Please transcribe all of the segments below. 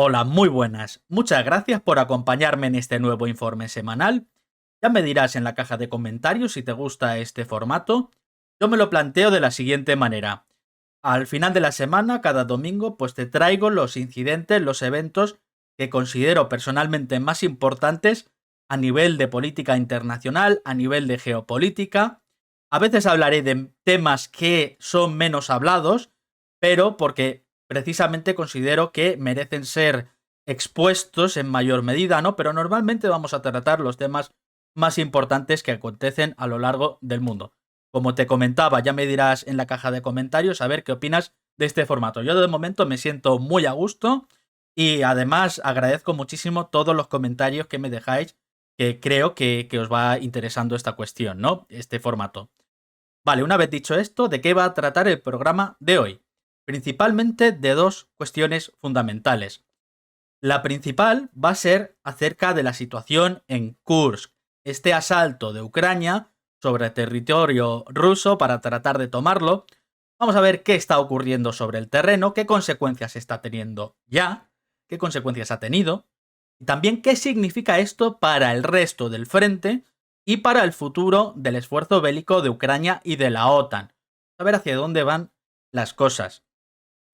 Hola, muy buenas. Muchas gracias por acompañarme en este nuevo informe semanal. Ya me dirás en la caja de comentarios si te gusta este formato. Yo me lo planteo de la siguiente manera. Al final de la semana, cada domingo, pues te traigo los incidentes, los eventos que considero personalmente más importantes a nivel de política internacional, a nivel de geopolítica. A veces hablaré de temas que son menos hablados, pero porque precisamente considero que merecen ser expuestos en mayor medida, ¿no? Pero normalmente vamos a tratar los temas más importantes que acontecen a lo largo del mundo. Como te comentaba, ya me dirás en la caja de comentarios a ver qué opinas de este formato. Yo de momento me siento muy a gusto y además agradezco muchísimo todos los comentarios que me dejáis, que creo que os va interesando esta cuestión, ¿no? Este formato. Vale, una vez dicho esto, ¿de qué va a tratar el programa de hoy? Principalmente de dos cuestiones fundamentales. La principal va a ser acerca de la situación en Kursk, este asalto de Ucrania sobre territorio ruso para tratar de tomarlo. Vamos a ver qué está ocurriendo sobre el terreno, qué consecuencias está teniendo ya, qué consecuencias ha tenido, y también qué significa esto para el resto del frente y para el futuro del esfuerzo bélico de Ucrania y de la OTAN. A ver hacia dónde van las cosas.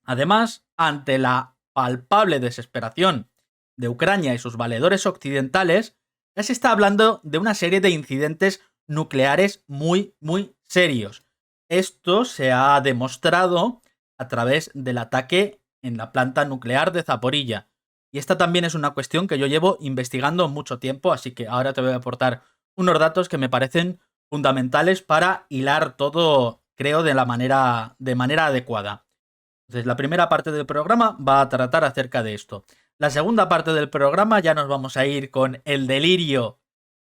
Además, ante la palpable desesperación de Ucrania y sus valedores occidentales, ya se está hablando de una serie de incidentes nucleares muy serios. Esto se ha demostrado a través del ataque en la planta nuclear de Zaporilla. Y esta también es una cuestión que yo llevo investigando mucho tiempo, así que ahora te voy a aportar unos datos que me parecen fundamentales para hilar todo, creo, de manera adecuada. Entonces, la primera parte del programa va a tratar acerca de esto. La segunda parte del programa ya nos vamos a ir con el delirio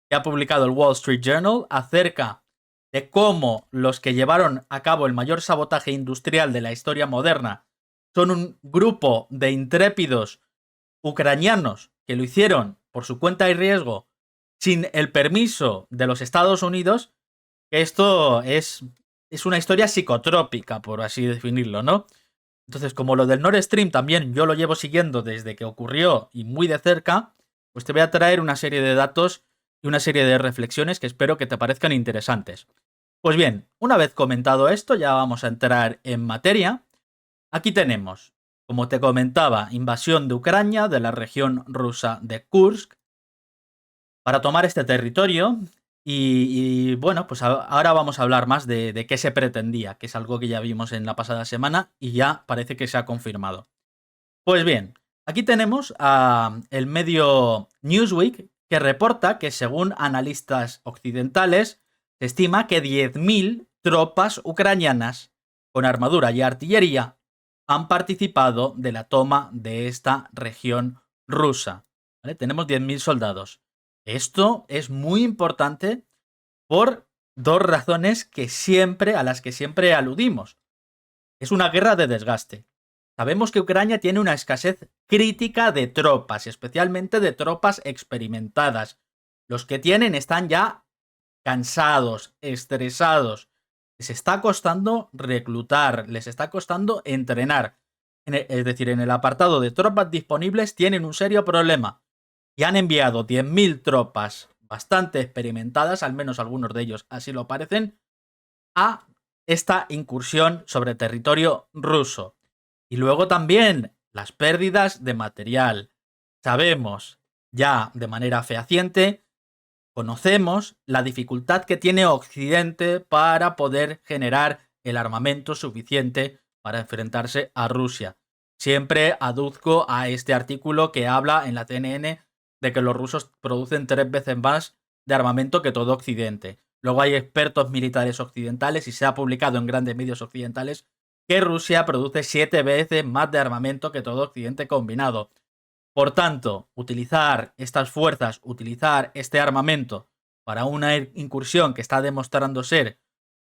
que ha publicado el Wall Street Journal acerca de cómo los que llevaron a cabo el mayor sabotaje industrial de la historia moderna son un grupo de intrépidos ucranianos que lo hicieron por su cuenta y riesgo sin el permiso de los Estados Unidos, que esto es una historia psicotrópica, por así definirlo, ¿no? Entonces, como lo del Nord Stream también yo lo llevo siguiendo desde que ocurrió y muy de cerca, pues te voy a traer una serie de datos y una serie de reflexiones que espero que te parezcan interesantes. Pues bien, una vez comentado esto, ya vamos a entrar en materia. Aquí tenemos, como te comentaba, invasión de Ucrania de la región rusa de Kursk para tomar este territorio. Y bueno, pues ahora vamos a hablar más de qué se pretendía, que es algo que ya vimos en la pasada semana y ya parece que se ha confirmado. Pues bien, aquí tenemos el medio Newsweek, que reporta que según analistas occidentales se estima que 10.000 tropas ucranianas con armadura y artillería han participado de la toma de esta región rusa. ¿Vale? Tenemos 10.000 soldados. Esto es muy importante por dos razones a las que siempre aludimos. Es una guerra de desgaste. Sabemos que Ucrania tiene una escasez crítica de tropas, especialmente de tropas experimentadas. Los que tienen están ya cansados, estresados. Les está costando reclutar, les está costando entrenar. Es decir, en el apartado de tropas disponibles tienen un serio problema. Y han enviado 10.000 tropas bastante experimentadas, al menos algunos de ellos así lo parecen, a esta incursión sobre territorio ruso. Y luego también las pérdidas de material, sabemos ya de manera fehaciente, conocemos la dificultad que tiene Occidente para poder generar el armamento suficiente para enfrentarse a Rusia. Siempre aduzco a este artículo que habla en la CNN de que los rusos producen 3 veces más de armamento que todo Occidente. Luego hay expertos militares occidentales y se ha publicado en grandes medios occidentales que Rusia produce 7 veces más de armamento que todo Occidente combinado. Por tanto, utilizar estas fuerzas, utilizar este armamento para una incursión que está demostrando ser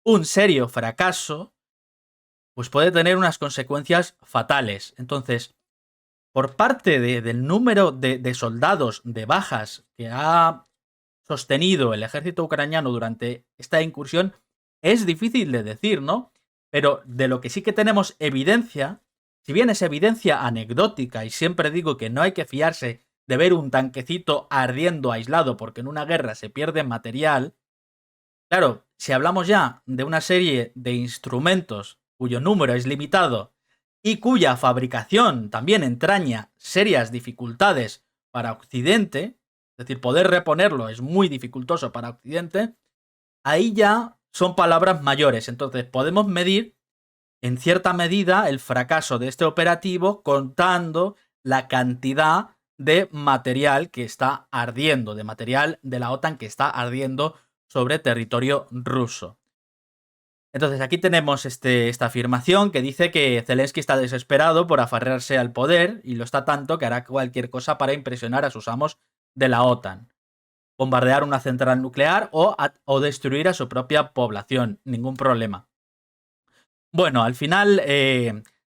un serio fracaso, pues puede tener unas consecuencias fatales. Entonces, por parte del número de soldados, de bajas que ha sostenido el ejército ucraniano durante esta incursión, es difícil de decir, ¿no? Pero de lo que sí que tenemos evidencia, si bien es evidencia anecdótica, y siempre digo que no hay que fiarse de ver un tanquecito ardiendo aislado porque en una guerra se pierde material, claro, si hablamos ya de una serie de instrumentos cuyo número es limitado y cuya fabricación también entraña serias dificultades para Occidente, es decir, poder reponerlo es muy dificultoso para Occidente, ahí ya son palabras mayores. Entonces podemos medir en cierta medida el fracaso de este operativo contando la cantidad de material que está ardiendo, de material de la OTAN que está ardiendo sobre territorio ruso. Entonces aquí tenemos esta afirmación que dice que Zelensky está desesperado por aferrarse al poder y lo está tanto que hará cualquier cosa para impresionar a sus amos de la OTAN. Bombardear una central nuclear o destruir a su propia población, ningún problema. Bueno, al final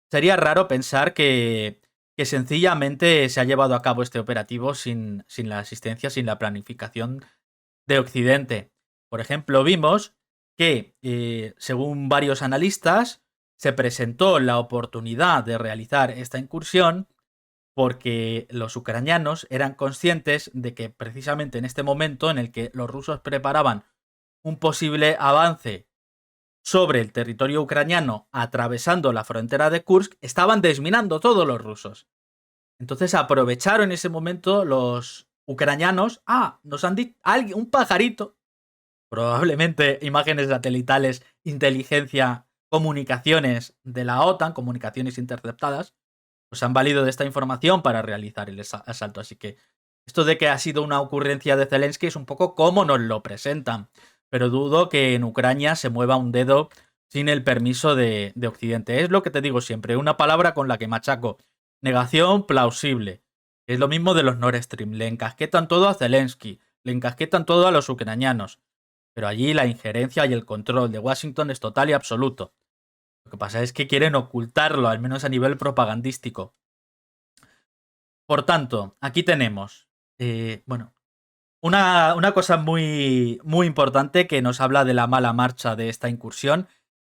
sería raro pensar que sencillamente se ha llevado a cabo este operativo sin la asistencia, sin la planificación de Occidente. Por ejemplo, vimos que, según varios analistas, se presentó la oportunidad de realizar esta incursión porque los ucranianos eran conscientes de que precisamente en este momento en el que los rusos preparaban un posible avance sobre el territorio ucraniano atravesando la frontera de Kursk, estaban desminando todos los rusos. Entonces aprovecharon ese momento los ucranianos. Nos han dicho un pajarito, probablemente imágenes satelitales, inteligencia, comunicaciones de la OTAN, comunicaciones interceptadas, pues han valido de esta información para realizar el asalto. Así que esto de que ha sido una ocurrencia de Zelensky es un poco como nos lo presentan. Pero dudo que en Ucrania se mueva un dedo sin el permiso de Occidente. Es lo que te digo siempre, una palabra con la que machaco. Negación plausible. Es lo mismo de los Nord Stream. Le encasquetan todo a Zelensky, le encasquetan todo a los ucranianos. Pero allí la injerencia y el control de Washington es total y absoluto. Lo que pasa es que quieren ocultarlo, al menos a nivel propagandístico. Por tanto, aquí tenemos, una cosa muy, muy importante que nos habla de la mala marcha de esta incursión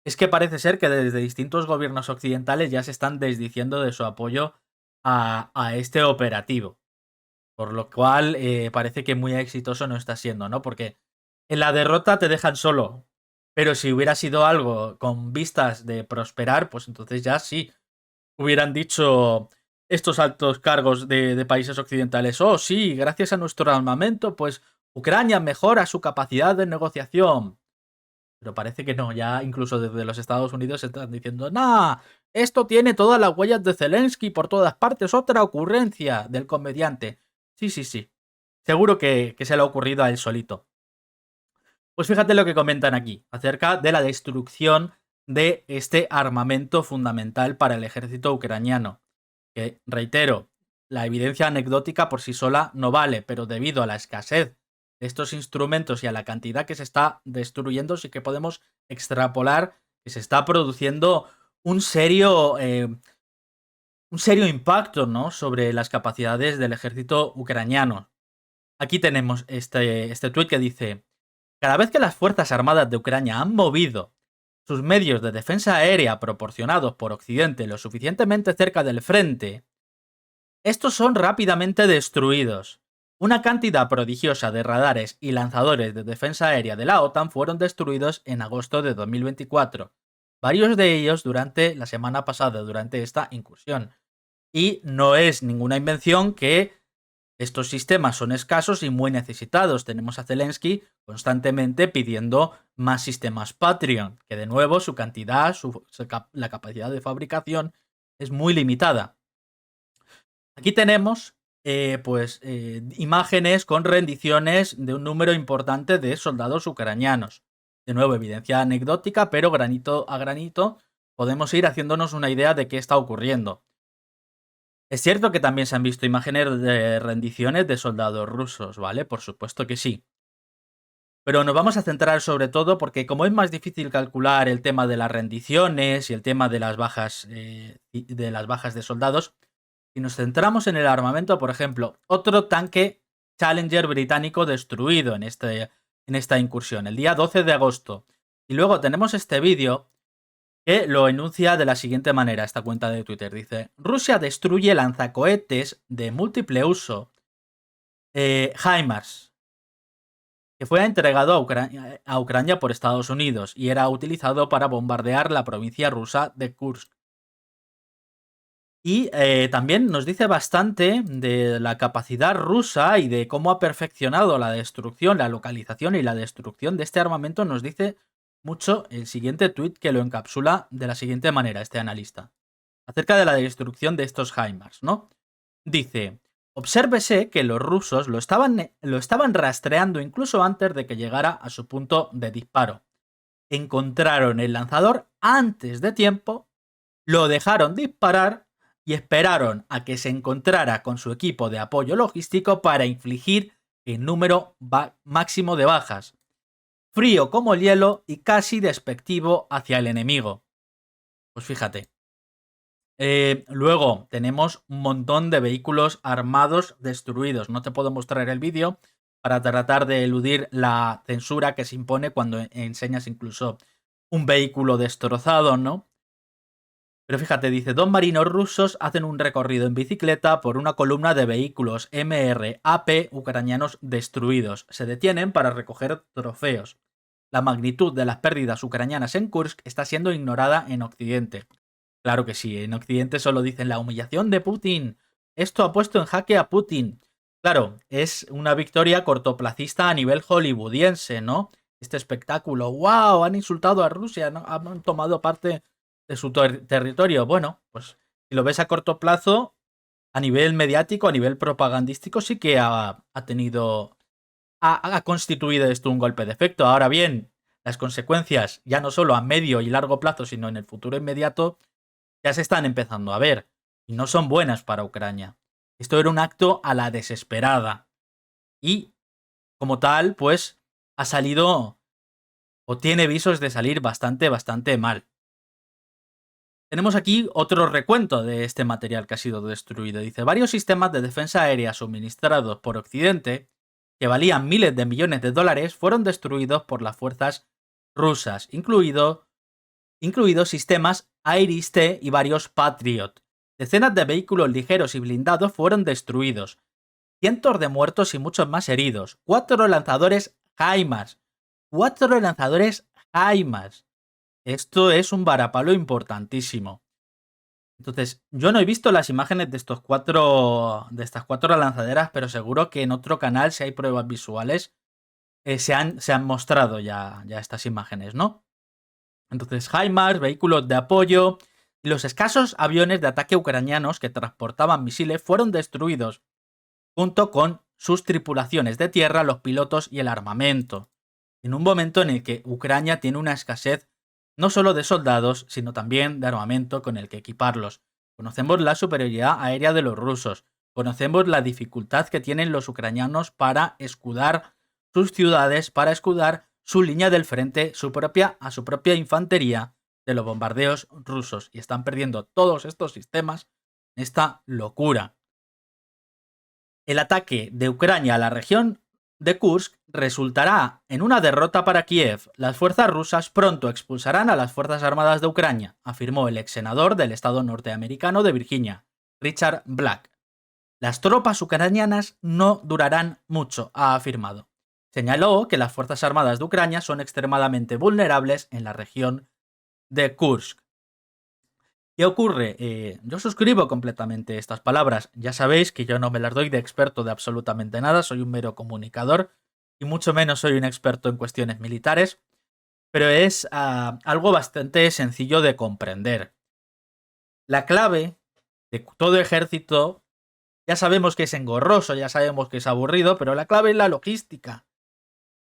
es que parece ser que desde distintos gobiernos occidentales ya se están desdiciendo de su apoyo a este operativo. Por lo cual parece que muy exitoso no está siendo, ¿no? Porque en la derrota te dejan solo. Pero si hubiera sido algo con vistas de prosperar, pues entonces ya sí. Hubieran dicho estos altos cargos de países occidentales, oh sí, gracias a nuestro armamento, pues Ucrania mejora su capacidad de negociación. Pero parece que no, ya incluso desde los Estados Unidos están diciendo, nah, esto tiene todas las huellas de Zelensky por todas partes, otra ocurrencia del comediante. Sí, sí, sí. Seguro que se le ha ocurrido a él solito. Pues fíjate lo que comentan aquí, acerca de la destrucción de este armamento fundamental para el ejército ucraniano. Que, reitero, la evidencia anecdótica por sí sola no vale, pero debido a la escasez de estos instrumentos y a la cantidad que se está destruyendo, sí que podemos extrapolar que se está produciendo un serio impacto, ¿no?, sobre las capacidades del ejército ucraniano. Aquí tenemos este tuit que dice: cada vez que las Fuerzas Armadas de Ucrania han movido sus medios de defensa aérea proporcionados por Occidente lo suficientemente cerca del frente, estos son rápidamente destruidos. Una cantidad prodigiosa de radares y lanzadores de defensa aérea de la OTAN fueron destruidos en agosto de 2024, varios de ellos durante la semana pasada, durante esta incursión. Y no es ninguna invención que Estos sistemas son escasos y muy necesitados. Tenemos a Zelensky constantemente pidiendo más sistemas Patriot, que de nuevo su cantidad, la capacidad de fabricación es muy limitada. Aquí tenemos imágenes con rendiciones de un número importante de soldados ucranianos. De nuevo, evidencia anecdótica, pero granito a granito podemos ir haciéndonos una idea de qué está ocurriendo. Es cierto que también se han visto imágenes de rendiciones de soldados rusos, ¿vale? Por supuesto que sí. Pero nos vamos a centrar sobre todo porque como es más difícil calcular el tema de las rendiciones y el tema de las bajas de soldados, si nos centramos en el armamento, por ejemplo, otro tanque Challenger británico destruido en esta incursión, el día 12 de agosto. Y luego tenemos este vídeo que lo enuncia de la siguiente manera, esta cuenta de Twitter. Dice, Rusia destruye lanzacohetes de múltiple uso HIMARS, que fue entregado a Ucrania por Estados Unidos y era utilizado para bombardear la provincia rusa de Kursk. Y también nos dice bastante de la capacidad rusa y de cómo ha perfeccionado la destrucción, la localización y la destrucción de este armamento. Nos dice mucho el siguiente tuit que lo encapsula de la siguiente manera, este analista, acerca de la destrucción de estos HIMARS, ¿no? Dice, obsérvese que los rusos lo estaban rastreando incluso antes de que llegara a su punto de disparo. Encontraron el lanzador antes de tiempo, lo dejaron disparar y esperaron a que se encontrara con su equipo de apoyo logístico para infligir el número máximo de bajas. Frío como el hielo y casi despectivo hacia el enemigo. Pues fíjate. Luego tenemos un montón de vehículos armados destruidos. No te puedo mostrar el vídeo para tratar de eludir la censura que se impone cuando enseñas incluso un vehículo destrozado, ¿no? Pero fíjate, dice, 2 marinos rusos hacen un recorrido en bicicleta por una columna de vehículos MRAP ucranianos destruidos. Se detienen para recoger trofeos. La magnitud de las pérdidas ucranianas en Kursk está siendo ignorada en Occidente. Claro que sí, en Occidente solo dicen la humillación de Putin. Esto ha puesto en jaque a Putin. Claro, es una victoria cortoplacista a nivel hollywoodiense, ¿no? Este espectáculo, ¡wow! Han insultado a Rusia, ¿no? Han tomado parte de su territorio. Bueno, pues si lo ves a corto plazo, a nivel mediático, a nivel propagandístico, sí que ha constituido esto un golpe de efecto. Ahora bien, las consecuencias, ya no solo a medio y largo plazo, sino en el futuro inmediato, ya se están empezando a ver y no son buenas para Ucrania. Esto era un acto a la desesperada y, como tal, pues ha salido o tiene visos de salir bastante mal. Tenemos aquí otro recuento de este material que ha sido destruido. Dice, varios sistemas de defensa aérea suministrados por Occidente, que valían miles de millones de dólares, fueron destruidos por las fuerzas rusas, incluidos sistemas Iris-T y varios Patriot. Decenas de vehículos ligeros y blindados fueron destruidos. Cientos de muertos y muchos más heridos. 4 lanzadores HIMARS. 4 lanzadores HIMARS. Esto es un varapalo importantísimo. Entonces, yo no he visto las imágenes de estas 4 lanzaderas, pero seguro que en otro canal, si hay pruebas visuales, se han mostrado ya estas imágenes, ¿no? Entonces, HIMARS, vehículos de apoyo y los escasos aviones de ataque ucranianos que transportaban misiles fueron destruidos, junto con sus tripulaciones de tierra, los pilotos y el armamento, en un momento en el que Ucrania tiene una escasez no solo de soldados, sino también de armamento con el que equiparlos. Conocemos la superioridad aérea de los rusos, conocemos la dificultad que tienen los ucranianos para escudar sus ciudades, para escudar su línea del frente, a su propia infantería de los bombardeos rusos, y están perdiendo todos estos sistemas en esta locura. El ataque de Ucrania a la región de Kursk resultará en una derrota para Kiev. Las fuerzas rusas pronto expulsarán a las Fuerzas Armadas de Ucrania, afirmó el ex senador del estado norteamericano de Virginia, Richard Black. Las tropas ucranianas no durarán mucho, ha afirmado. Señaló que las Fuerzas Armadas de Ucrania son extremadamente vulnerables en la región de Kursk. ¿Qué ocurre? Yo suscribo completamente estas palabras. Ya sabéis que yo no me las doy de experto de absolutamente nada, soy un mero comunicador y mucho menos soy un experto en cuestiones militares, pero es algo bastante sencillo de comprender. La clave de todo ejército, ya sabemos que es engorroso, ya sabemos que es aburrido, pero la clave es la logística.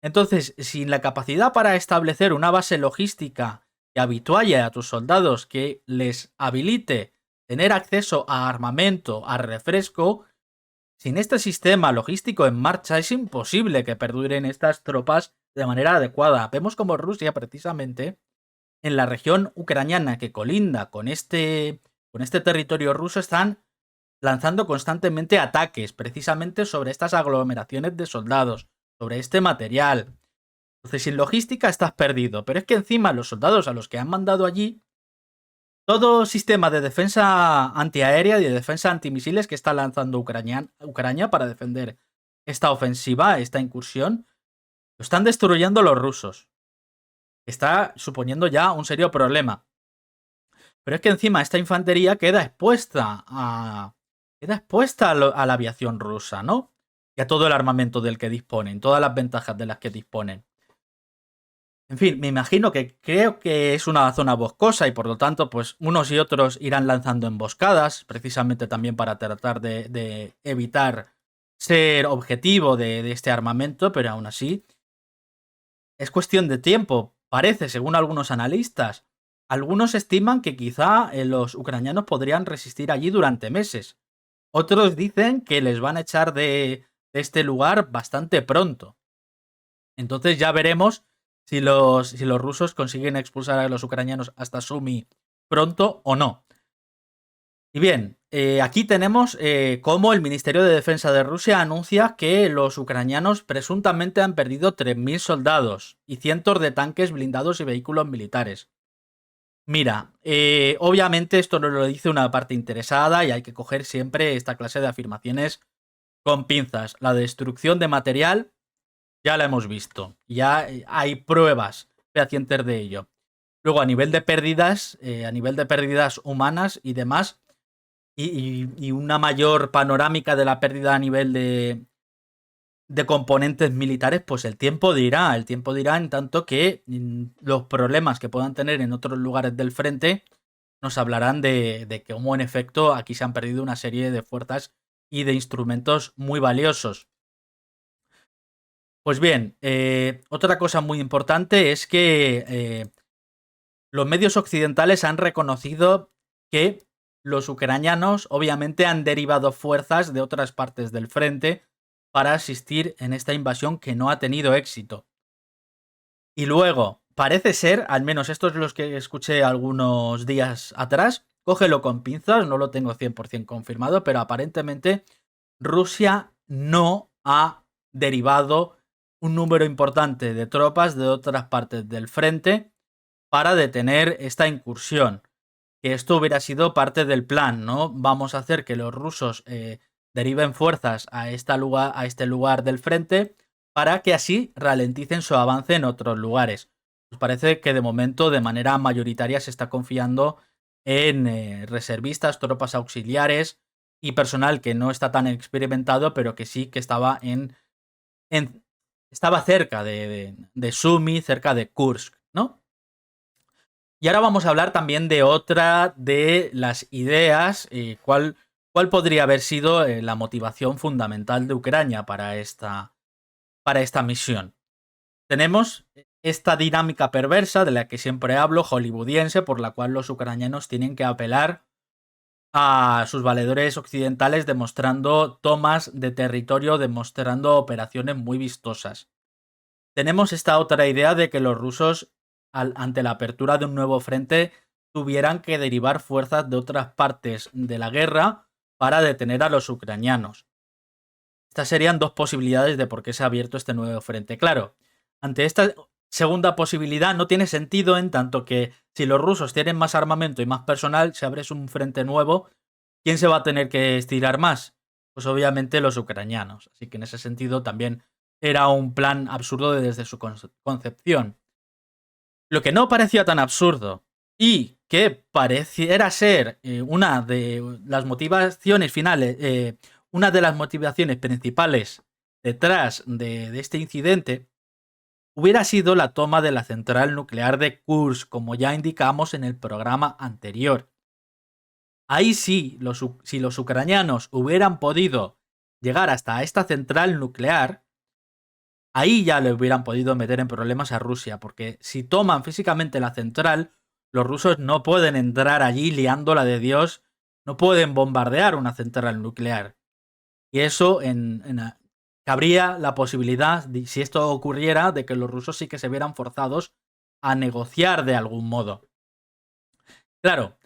Entonces, sin la capacidad para establecer una base logística que habitualle a tus soldados, que les habilite tener acceso a armamento, a refresco, sin este sistema logístico en marcha es imposible que perduren estas tropas de manera adecuada. Vemos como Rusia, precisamente, en la región ucraniana que colinda con este territorio ruso, están lanzando constantemente ataques precisamente sobre estas aglomeraciones de soldados, sobre este material. Entonces, sin logística estás perdido. Pero es que encima los soldados a los que han mandado allí, todo sistema de defensa antiaérea y de defensa antimisiles que está lanzando Ucrania para defender esta ofensiva, esta incursión, lo están destruyendo los rusos. Está suponiendo ya un serio problema. Pero es que encima esta infantería queda expuesta a la aviación rusa, ¿no? Y a todo el armamento del que disponen, todas las ventajas de las que disponen. En fin, me imagino que creo que es una zona boscosa y por lo tanto, pues unos y otros irán lanzando emboscadas, precisamente también para tratar de evitar ser objetivo de este armamento, pero aún así es cuestión de tiempo. Parece, según algunos analistas, algunos estiman que quizá los ucranianos podrían resistir allí durante meses. Otros dicen que les van a echar de este lugar bastante pronto. Entonces ya veremos si los rusos consiguen expulsar a los ucranianos hasta Sumy pronto o no. Y bien, aquí tenemos cómo el Ministerio de Defensa de Rusia anuncia que los ucranianos presuntamente han perdido 3.000 soldados y cientos de tanques blindados y vehículos militares. Mira, obviamente esto no lo dice una parte interesada y hay que coger siempre esta clase de afirmaciones con pinzas. La destrucción de material ya la hemos visto. Ya hay pruebas fehacientes de ello. Luego, a nivel de pérdidas humanas y demás, y una mayor panorámica de la pérdida a nivel de componentes militares, pues el tiempo dirá. El tiempo dirá en tanto que los problemas que puedan tener en otros lugares del frente nos hablarán de que, como en efecto, aquí se han perdido una serie de fuerzas y de instrumentos muy valiosos. Pues bien, otra cosa muy importante es que los medios occidentales han reconocido que los ucranianos obviamente han derivado fuerzas de otras partes del frente para asistir en esta invasión que no ha tenido éxito. Y luego, parece ser, al menos estos son los que escuché algunos días atrás, cógelo con pinzas, no lo tengo 100% confirmado, pero aparentemente Rusia no ha derivado un número importante de tropas de otras partes del frente para detener esta incursión. Que esto hubiera sido parte del plan, ¿no? Vamos a hacer que los rusos deriven fuerzas a este lugar del frente para que así ralenticen su avance en otros lugares. Pues parece que de momento, de manera mayoritaria, se está confiando en reservistas, tropas auxiliares y personal que no está tan experimentado, pero que sí que estaba estaba cerca de Sumy, cerca de Kursk, ¿no? Y ahora vamos a hablar también de otra de las ideas, cuál podría haber sido la motivación fundamental de Ucrania para esta misión. Tenemos esta dinámica perversa de la que siempre hablo, hollywoodiense, por la cual los ucranianos tienen que apelar a sus valedores occidentales demostrando tomas de territorio, demostrando operaciones muy vistosas. Tenemos esta otra idea de que los rusos, ante la apertura de un nuevo frente, tuvieran que derivar fuerzas de otras partes de la guerra para detener a los ucranianos. Estas serían dos posibilidades de por qué se ha abierto este nuevo frente. Claro, ante esta segunda posibilidad no tiene sentido, en tanto que si los rusos tienen más armamento y más personal, si abres un frente nuevo, ¿quién se va a tener que estirar más? Pues obviamente los ucranianos. Así que en ese sentido también era un plan absurdo desde su concepción. Lo que no parecía tan absurdo y que pareciera ser una de las motivaciones finales, una de las motivaciones principales detrás de este incidente hubiera sido la toma de la central nuclear de Kursk, como ya indicamos en el programa anterior. Ahí sí, si los ucranianos hubieran podido llegar hasta esta central nuclear, ahí ya le hubieran podido meter en problemas a Rusia, porque si toman físicamente la central, los rusos no pueden entrar allí liándola de Dios, no pueden bombardear una central nuclear. Y eso cabría la posibilidad, si esto ocurriera, de que los rusos sí que se vieran forzados a negociar de algún modo. Claro,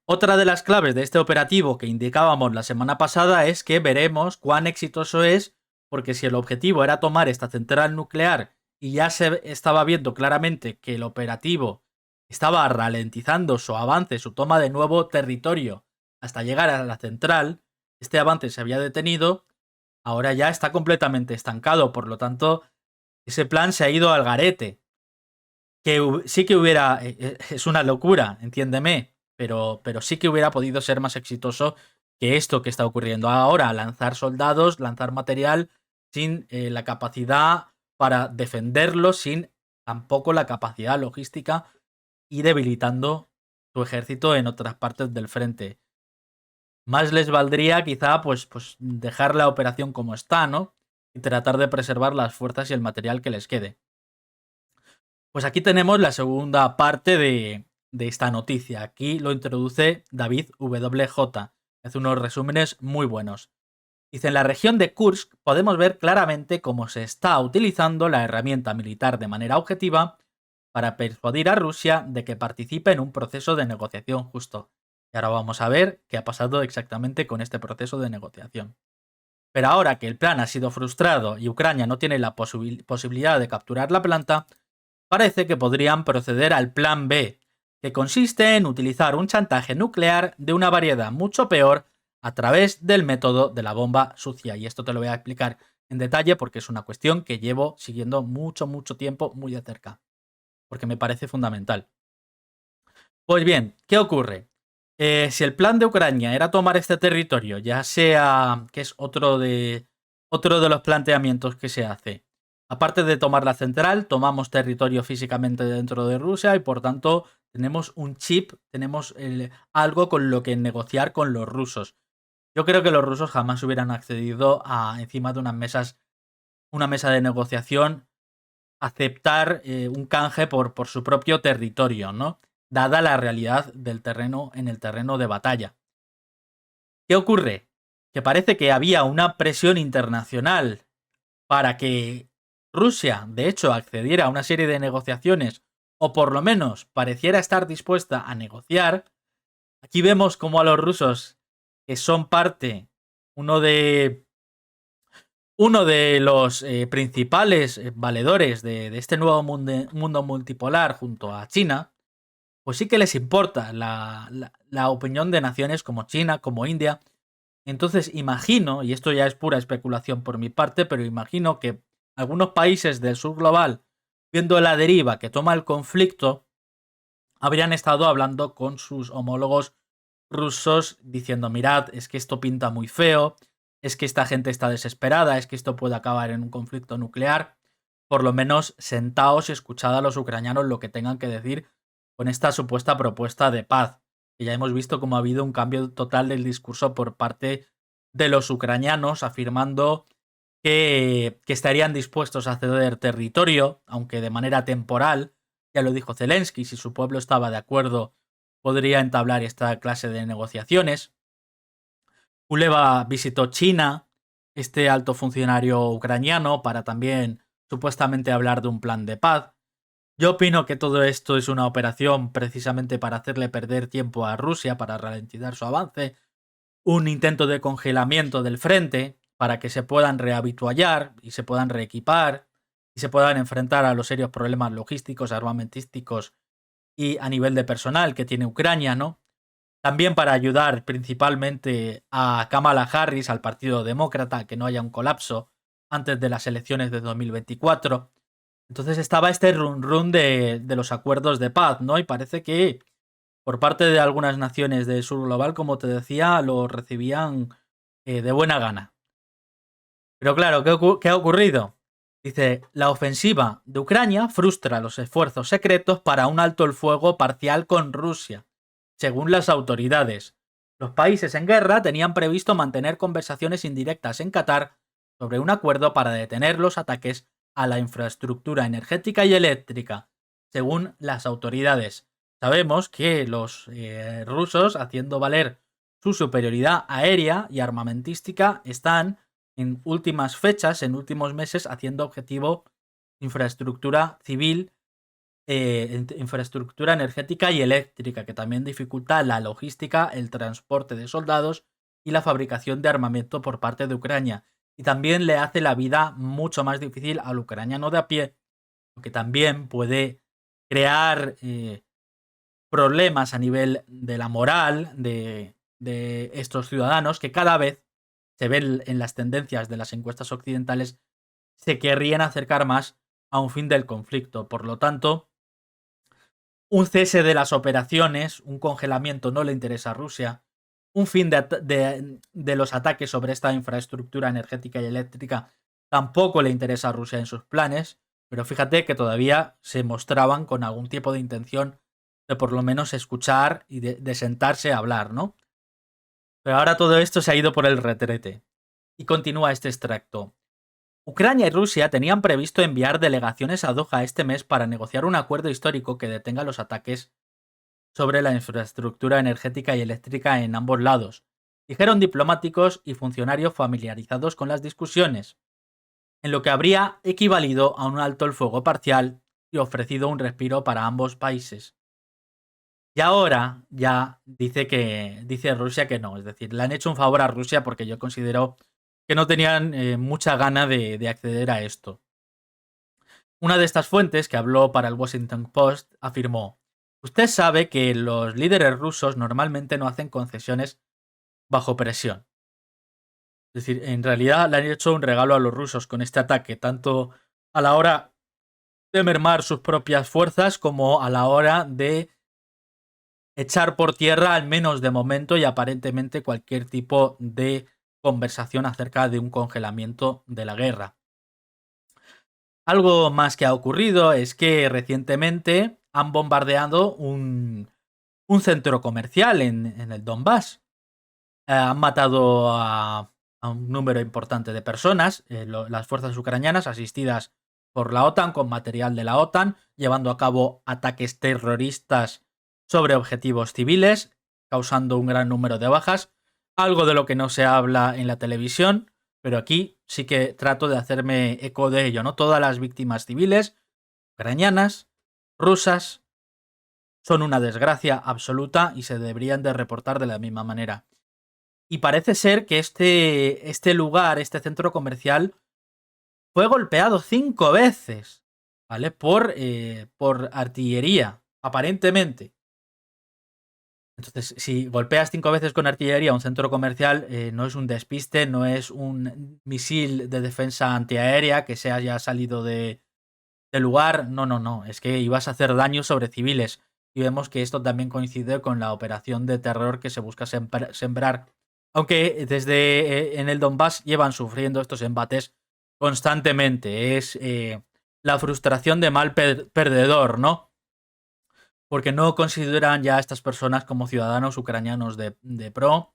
otra de las claves de este operativo que indicábamos la semana pasada es que veremos cuán exitoso es, porque si el objetivo era tomar esta central nuclear y ya se estaba viendo claramente que el operativo estaba ralentizando su avance, su toma de nuevo territorio hasta llegar a la central, este avance se había detenido, ahora ya está completamente estancado, por lo tanto, ese plan se ha ido al garete. Que sí que hubiera, es una locura, entiéndeme, pero sí que hubiera podido ser más exitoso que esto que está ocurriendo ahora, lanzar soldados, lanzar material sin la capacidad para defenderlo, sin tampoco la capacidad logística y debilitando su ejército en otras partes del frente. Más les valdría quizá pues dejar la operación como está, ¿no? Y tratar de preservar las fuerzas y el material que les quede. Pues aquí tenemos la segunda parte de esta noticia. Aquí lo introduce David WJ. Hace unos resúmenes muy buenos. Dice, en la región de Kursk podemos ver claramente cómo se está utilizando la herramienta militar de manera objetiva para persuadir a Rusia de que participe en un proceso de negociación justo. Y ahora vamos a ver qué ha pasado exactamente con este proceso de negociación. Pero ahora que el plan ha sido frustrado y Ucrania no tiene la posibilidad de capturar la planta, parece que podrían proceder al plan B, que consiste en utilizar un chantaje nuclear de una variedad mucho peor a través del método de la bomba sucia. Y esto te lo voy a explicar en detalle porque es una cuestión que llevo siguiendo mucho tiempo muy de cerca, porque me parece fundamental. Pues bien, ¿qué ocurre? Si el plan de Ucrania era tomar este territorio, ya sea, que es otro de los planteamientos que se hace, aparte de tomar la central, tomamos territorio físicamente dentro de Rusia y por tanto tenemos un chip, tenemos algo con lo que negociar con los rusos. Yo creo que los rusos jamás hubieran accedido a, encima de una mesa de negociación, aceptar un canje por su propio territorio, ¿no? Dada la realidad del terreno en el terreno de batalla. ¿Qué ocurre? Que parece que había una presión internacional para que Rusia, de hecho, accediera a una serie de negociaciones, o por lo menos pareciera estar dispuesta a negociar. Aquí vemos como a los rusos, que son parte, uno de los principales valedores de este nuevo mundo multipolar junto a China, pues sí que les importa la opinión de naciones como China, como India. Entonces imagino, y esto ya es pura especulación por mi parte, pero imagino que algunos países del sur global, viendo la deriva que toma el conflicto, habrían estado hablando con sus homólogos rusos diciendo, mirad, es que esto pinta muy feo, es que esta gente está desesperada, es que esto puede acabar en un conflicto nuclear. Por lo menos sentaos y escuchad a los ucranianos lo que tengan que decir con esta supuesta propuesta de paz. Que ya hemos visto cómo ha habido un cambio total del discurso por parte de los ucranianos, afirmando que estarían dispuestos a ceder territorio, aunque de manera temporal. Ya lo dijo Zelensky, si su pueblo estaba de acuerdo, podría entablar esta clase de negociaciones. Kuleva visitó China, este alto funcionario ucraniano, para también supuestamente hablar de un plan de paz. Yo opino que todo esto es una operación precisamente para hacerle perder tiempo a Rusia, para ralentizar su avance, un intento de congelamiento del frente, para que se puedan rehabituallar y se puedan reequipar y se puedan enfrentar a los serios problemas logísticos, armamentísticos y a nivel de personal que tiene Ucrania, ¿no? También para ayudar principalmente a Kamala Harris, al Partido Demócrata, a que no haya un colapso antes de las elecciones de 2024. Entonces estaba este run de los acuerdos de paz, ¿no? Y parece que por parte de algunas naciones del sur global, como te decía, lo recibían de buena gana. Pero claro, ¿qué ha ocurrido? Dice, la ofensiva de Ucrania frustra los esfuerzos secretos para un alto el fuego parcial con Rusia, según las autoridades. Los países en guerra tenían previsto mantener conversaciones indirectas en Qatar sobre un acuerdo para detener los ataques a la infraestructura energética y eléctrica, según las autoridades. Sabemos que los rusos, haciendo valer su superioridad aérea y armamentística, están en últimas fechas, en últimos meses, haciendo objetivo infraestructura civil, infraestructura energética y eléctrica, que también dificulta la logística, el transporte de soldados y la fabricación de armamento por parte de Ucrania. Y también le hace la vida mucho más difícil al ucraniano de a pie, que también puede crear problemas a nivel de la moral de estos ciudadanos que cada vez se ven en las tendencias de las encuestas occidentales, se querrían acercar más a un fin del conflicto. Por lo tanto, un cese de las operaciones, un congelamiento no le interesa a Rusia, un fin de los ataques sobre esta infraestructura energética y eléctrica tampoco le interesa a Rusia en sus planes, pero fíjate que todavía se mostraban con algún tipo de intención de por lo menos escuchar y de sentarse a hablar, ¿no? Pero ahora todo esto se ha ido por el retrete. Y continúa este extracto. Ucrania y Rusia tenían previsto enviar delegaciones a Doha este mes para negociar un acuerdo histórico que detenga los ataques sobre la infraestructura energética y eléctrica en ambos lados, dijeron diplomáticos y funcionarios familiarizados con las discusiones, en lo que habría equivalido a un alto el fuego parcial y ofrecido un respiro para ambos países. Y ahora ya dice Rusia que no, es decir, le han hecho un favor a Rusia porque yo considero que no tenían mucha gana de acceder a esto. Una de estas fuentes, que habló para el Washington Post, afirmó: usted sabe que los líderes rusos normalmente no hacen concesiones bajo presión. Es decir, en realidad le han hecho un regalo a los rusos con este ataque, tanto a la hora de mermar sus propias fuerzas como a la hora de echar por tierra, al menos de momento y aparentemente, cualquier tipo de conversación acerca de un congelamiento de la guerra. Algo más que ha ocurrido es que recientemente han bombardeado un centro comercial en el Donbass. Han matado a un número importante de personas, las fuerzas ucranianas asistidas por la OTAN con material de la OTAN, llevando a cabo ataques terroristas sobre objetivos civiles, causando un gran número de bajas, algo de lo que no se habla en la televisión, pero aquí sí que trato de hacerme eco de ello, ¿no? Todas las víctimas civiles, ucranianas, rusas, son una desgracia absoluta y se deberían de reportar de la misma manera. Y parece ser que este lugar, este centro comercial, fue golpeado 5 veces, ¿vale? Por artillería, aparentemente. Entonces, si golpeas 5 veces con artillería un centro comercial, no es un despiste, no es un misil de defensa antiaérea que se haya salido del lugar. No, no, no. Es que ibas a hacer daño sobre civiles. Y vemos que esto también coincide con la operación de terror que se busca sembrar. Aunque desde en el Donbass llevan sufriendo estos embates constantemente. Es la frustración de mal perdedor, ¿no? Porque no consideran ya a estas personas como ciudadanos ucranianos de pro.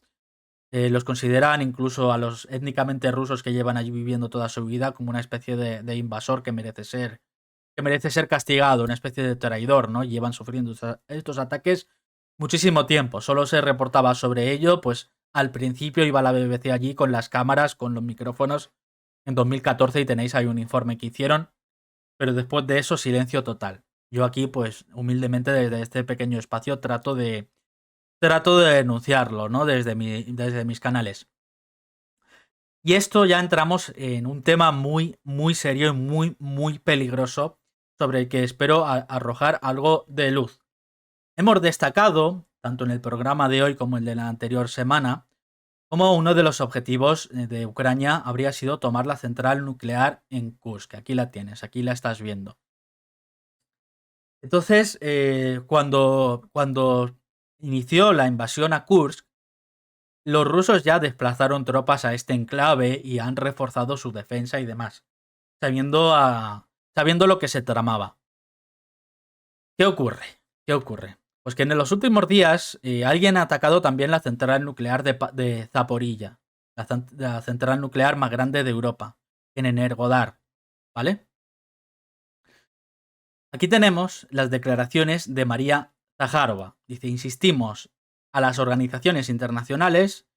Los consideran incluso a los étnicamente rusos que llevan allí viviendo toda su vida como una especie de invasor que merece ser castigado, una especie de traidor, ¿no? Llevan sufriendo estos ataques muchísimo tiempo. Solo se reportaba sobre ello, pues al principio iba la BBC allí con las cámaras, con los micrófonos en 2014 y tenéis ahí un informe que hicieron, pero después de eso silencio total. Yo aquí, pues humildemente desde este pequeño espacio trato de denunciarlo, ¿no? Desde mis canales. Y esto ya entramos en un tema muy, muy serio y muy, muy peligroso sobre el que espero arrojar algo de luz. Hemos destacado, tanto en el programa de hoy como en el de la anterior semana, como uno de los objetivos de Ucrania habría sido tomar la central nuclear en Kursk. Aquí la tienes, aquí la estás viendo. Entonces, cuando inició la invasión a Kursk, los rusos ya desplazaron tropas a este enclave y han reforzado su defensa y demás, sabiendo lo que se tramaba. ¿Qué ocurre? ¿Qué ocurre? Pues que en los últimos días alguien ha atacado también la central nuclear de Zaporilla, la central nuclear más grande de Europa, en Energodar, ¿vale? Aquí tenemos las declaraciones de María Zaharova. Dice, insistimos a las organizaciones internacionales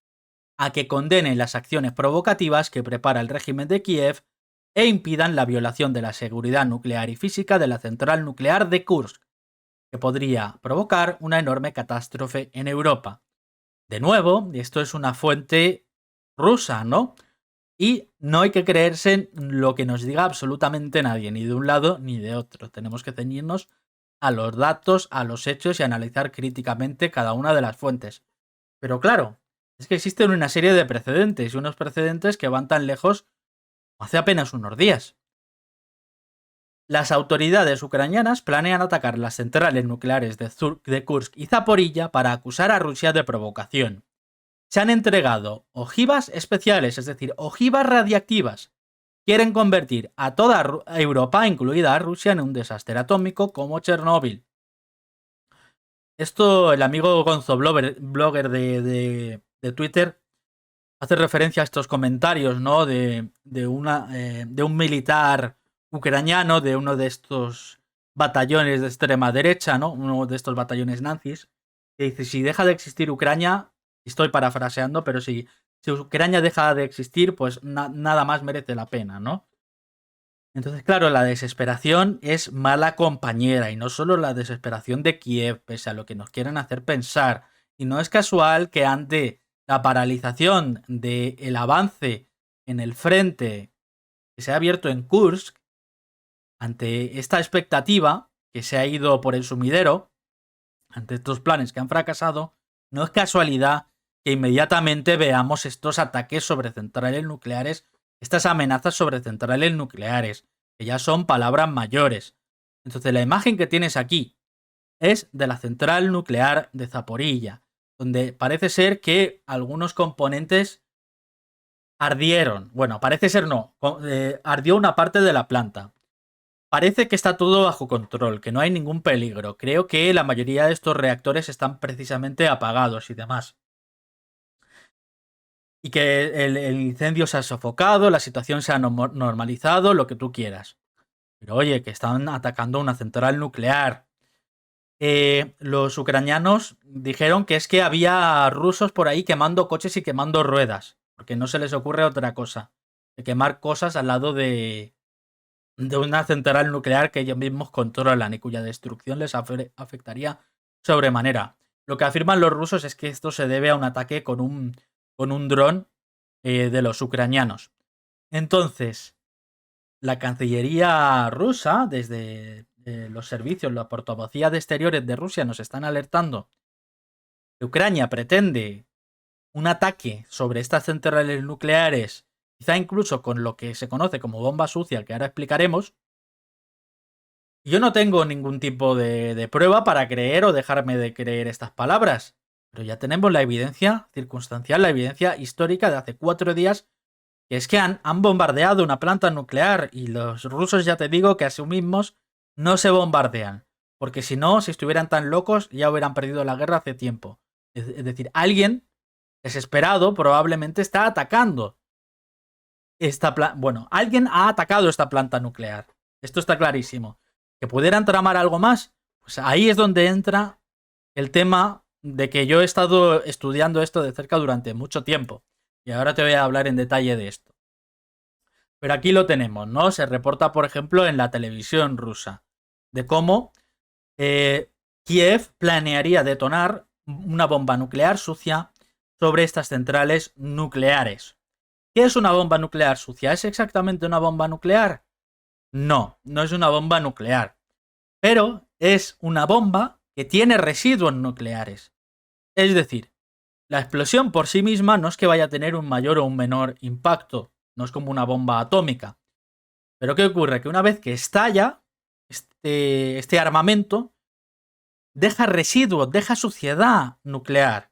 a que condenen las acciones provocativas que prepara el régimen de Kiev e impidan la violación de la seguridad nuclear y física de la central nuclear de Kursk, que podría provocar una enorme catástrofe en Europa. De nuevo, esto es una fuente rusa, ¿no? Y no hay que creerse en lo que nos diga absolutamente nadie, ni de un lado ni de otro. Tenemos que ceñirnos a los datos, a los hechos y analizar críticamente cada una de las fuentes. Pero claro, es que existen una serie de precedentes, y unos precedentes que van tan lejos hace apenas unos días. Las autoridades ucranianas planean atacar las centrales nucleares de Kursk y Zaporilla para acusar a Rusia de provocación. Se han entregado ojivas especiales, es decir, ojivas radiactivas. Quieren convertir a toda Europa, incluida a Rusia, en un desastre atómico como Chernóbil. Esto, el amigo Gonzo blogger de Twitter, hace referencia a estos comentarios, ¿no? De un militar ucraniano de uno de estos batallones de extrema derecha, ¿no? Uno de estos batallones nazis, que dice, si deja de existir Ucrania, estoy parafraseando, pero si Ucrania deja de existir, pues nada más merece la pena, ¿no? Entonces, claro, la desesperación es mala compañera, y no solo la desesperación de Kiev, pese a lo que nos quieren hacer pensar. Y no es casual que ante la paralización del avance en el frente que se ha abierto en Kursk, ante esta expectativa que se ha ido por el sumidero, ante estos planes que han fracasado, no es casualidad que inmediatamente veamos estos ataques sobre centrales nucleares, estas amenazas sobre centrales nucleares, que ya son palabras mayores. Entonces la imagen que tienes aquí es de la central nuclear de Zaporilla, donde parece ser que algunos componentes ardieron. Bueno, parece ser no, ardió una parte de la planta. Parece que está todo bajo control, que no hay ningún peligro. Creo que la mayoría de estos reactores están precisamente apagados y demás. Y que el incendio se ha sofocado, la situación se ha normalizado, lo que tú quieras. Pero oye, que están atacando una central nuclear. Los ucranianos dijeron que es que había rusos por ahí quemando coches y quemando ruedas. Porque no se les ocurre otra cosa. De quemar cosas al lado de una central nuclear que ellos mismos controlan y cuya destrucción les afectaría sobremanera. Lo que afirman los rusos es que esto se debe a un ataque con un dron de los ucranianos. Entonces, la Cancillería rusa, desde los servicios, la portavocía de exteriores de Rusia nos están alertando que Ucrania pretende un ataque sobre estas centrales nucleares, quizá incluso con lo que se conoce como bomba sucia, que ahora explicaremos. Yo no tengo ningún tipo de prueba para creer o dejarme de creer estas palabras, pero ya tenemos la evidencia circunstancial, la evidencia histórica de hace 4 días, que es que han bombardeado una planta nuclear, y los rusos, ya te digo, que a sí mismos no se bombardean, porque si no, si estuvieran tan locos, ya hubieran perdido la guerra hace tiempo. Es decir, alguien desesperado probablemente está atacando bueno, alguien ha atacado esta planta nuclear. Esto está clarísimo. ¿Que pudieran tramar algo más? Pues ahí es donde entra el tema de que yo he estado estudiando esto de cerca durante mucho tiempo. Y ahora te voy a hablar en detalle de esto. Pero aquí lo tenemos, ¿no? Se reporta, por ejemplo, en la televisión rusa, de cómo Kiev planearía detonar una bomba nuclear sucia sobre estas centrales nucleares. ¿Qué es una bomba nuclear sucia? ¿Es exactamente una bomba nuclear? No, no es una bomba nuclear. Pero es una bomba que tiene residuos nucleares. Es decir, la explosión por sí misma no es que vaya a tener un mayor o un menor impacto. No es como una bomba atómica. Pero ¿qué ocurre? Que una vez que estalla este armamento, deja residuos, deja suciedad nuclear.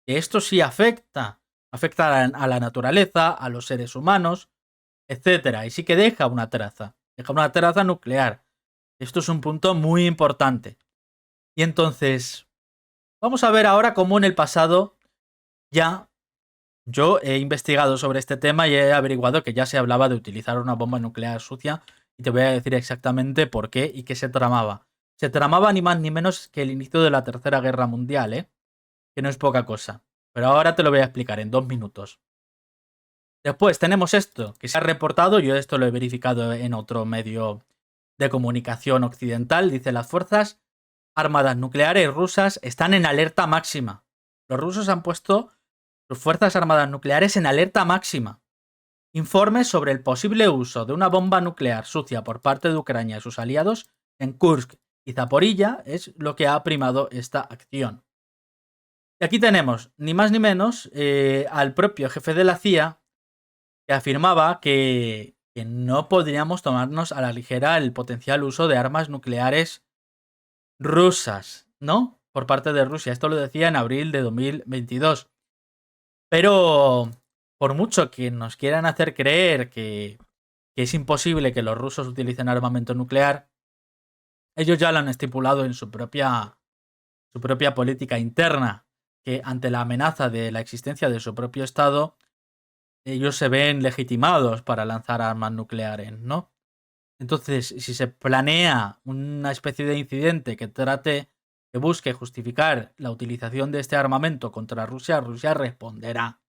Que esto sí afecta a la naturaleza, a los seres humanos, etcétera. Y sí que deja una traza nuclear. Esto es un punto muy importante. Y entonces, vamos a ver ahora cómo en el pasado ya yo he investigado sobre este tema y he averiguado que ya se hablaba de utilizar una bomba nuclear sucia y te voy a decir exactamente por qué y qué se tramaba. Se tramaba ni más ni menos que el inicio de la Tercera Guerra Mundial, que no es poca cosa. Pero ahora te lo voy a explicar en 2 minutos. Después tenemos esto, que se ha reportado, yo esto lo he verificado en otro medio de comunicación occidental, dice las fuerzas armadas nucleares rusas están en alerta máxima. Los rusos han puesto sus fuerzas armadas nucleares en alerta máxima. Informes sobre el posible uso de una bomba nuclear sucia por parte de Ucrania y sus aliados en Kursk y Zaporilla es lo que ha primado esta acción. Y aquí tenemos, ni más ni menos, al propio jefe de la CIA que afirmaba que no podríamos tomarnos a la ligera el potencial uso de armas nucleares rusas, ¿no? Por parte de Rusia. Esto lo decía en abril de 2022. Pero por mucho que nos quieran hacer creer que es imposible que los rusos utilicen armamento nuclear, ellos ya lo han estipulado en su propia política interna, que ante la amenaza de la existencia de su propio Estado, ellos se ven legitimados para lanzar armas nucleares, ¿no? Entonces, si se planea una especie de incidente que busque justificar la utilización de este armamento contra Rusia, Rusia responderá.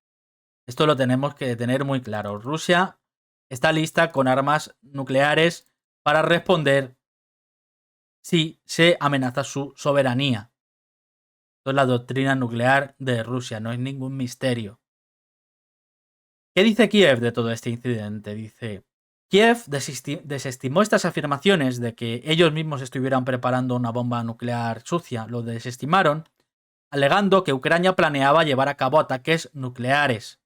Esto lo tenemos que tener muy claro. Rusia está lista con armas nucleares para responder si se amenaza su soberanía. Esto es la doctrina nuclear de Rusia, no es ningún misterio. ¿Qué dice Kiev de todo este incidente? Dice, Kiev desestimó estas afirmaciones de que ellos mismos estuvieran preparando una bomba nuclear sucia. Lo desestimaron, alegando que Ucrania planeaba llevar a cabo ataques nucleares.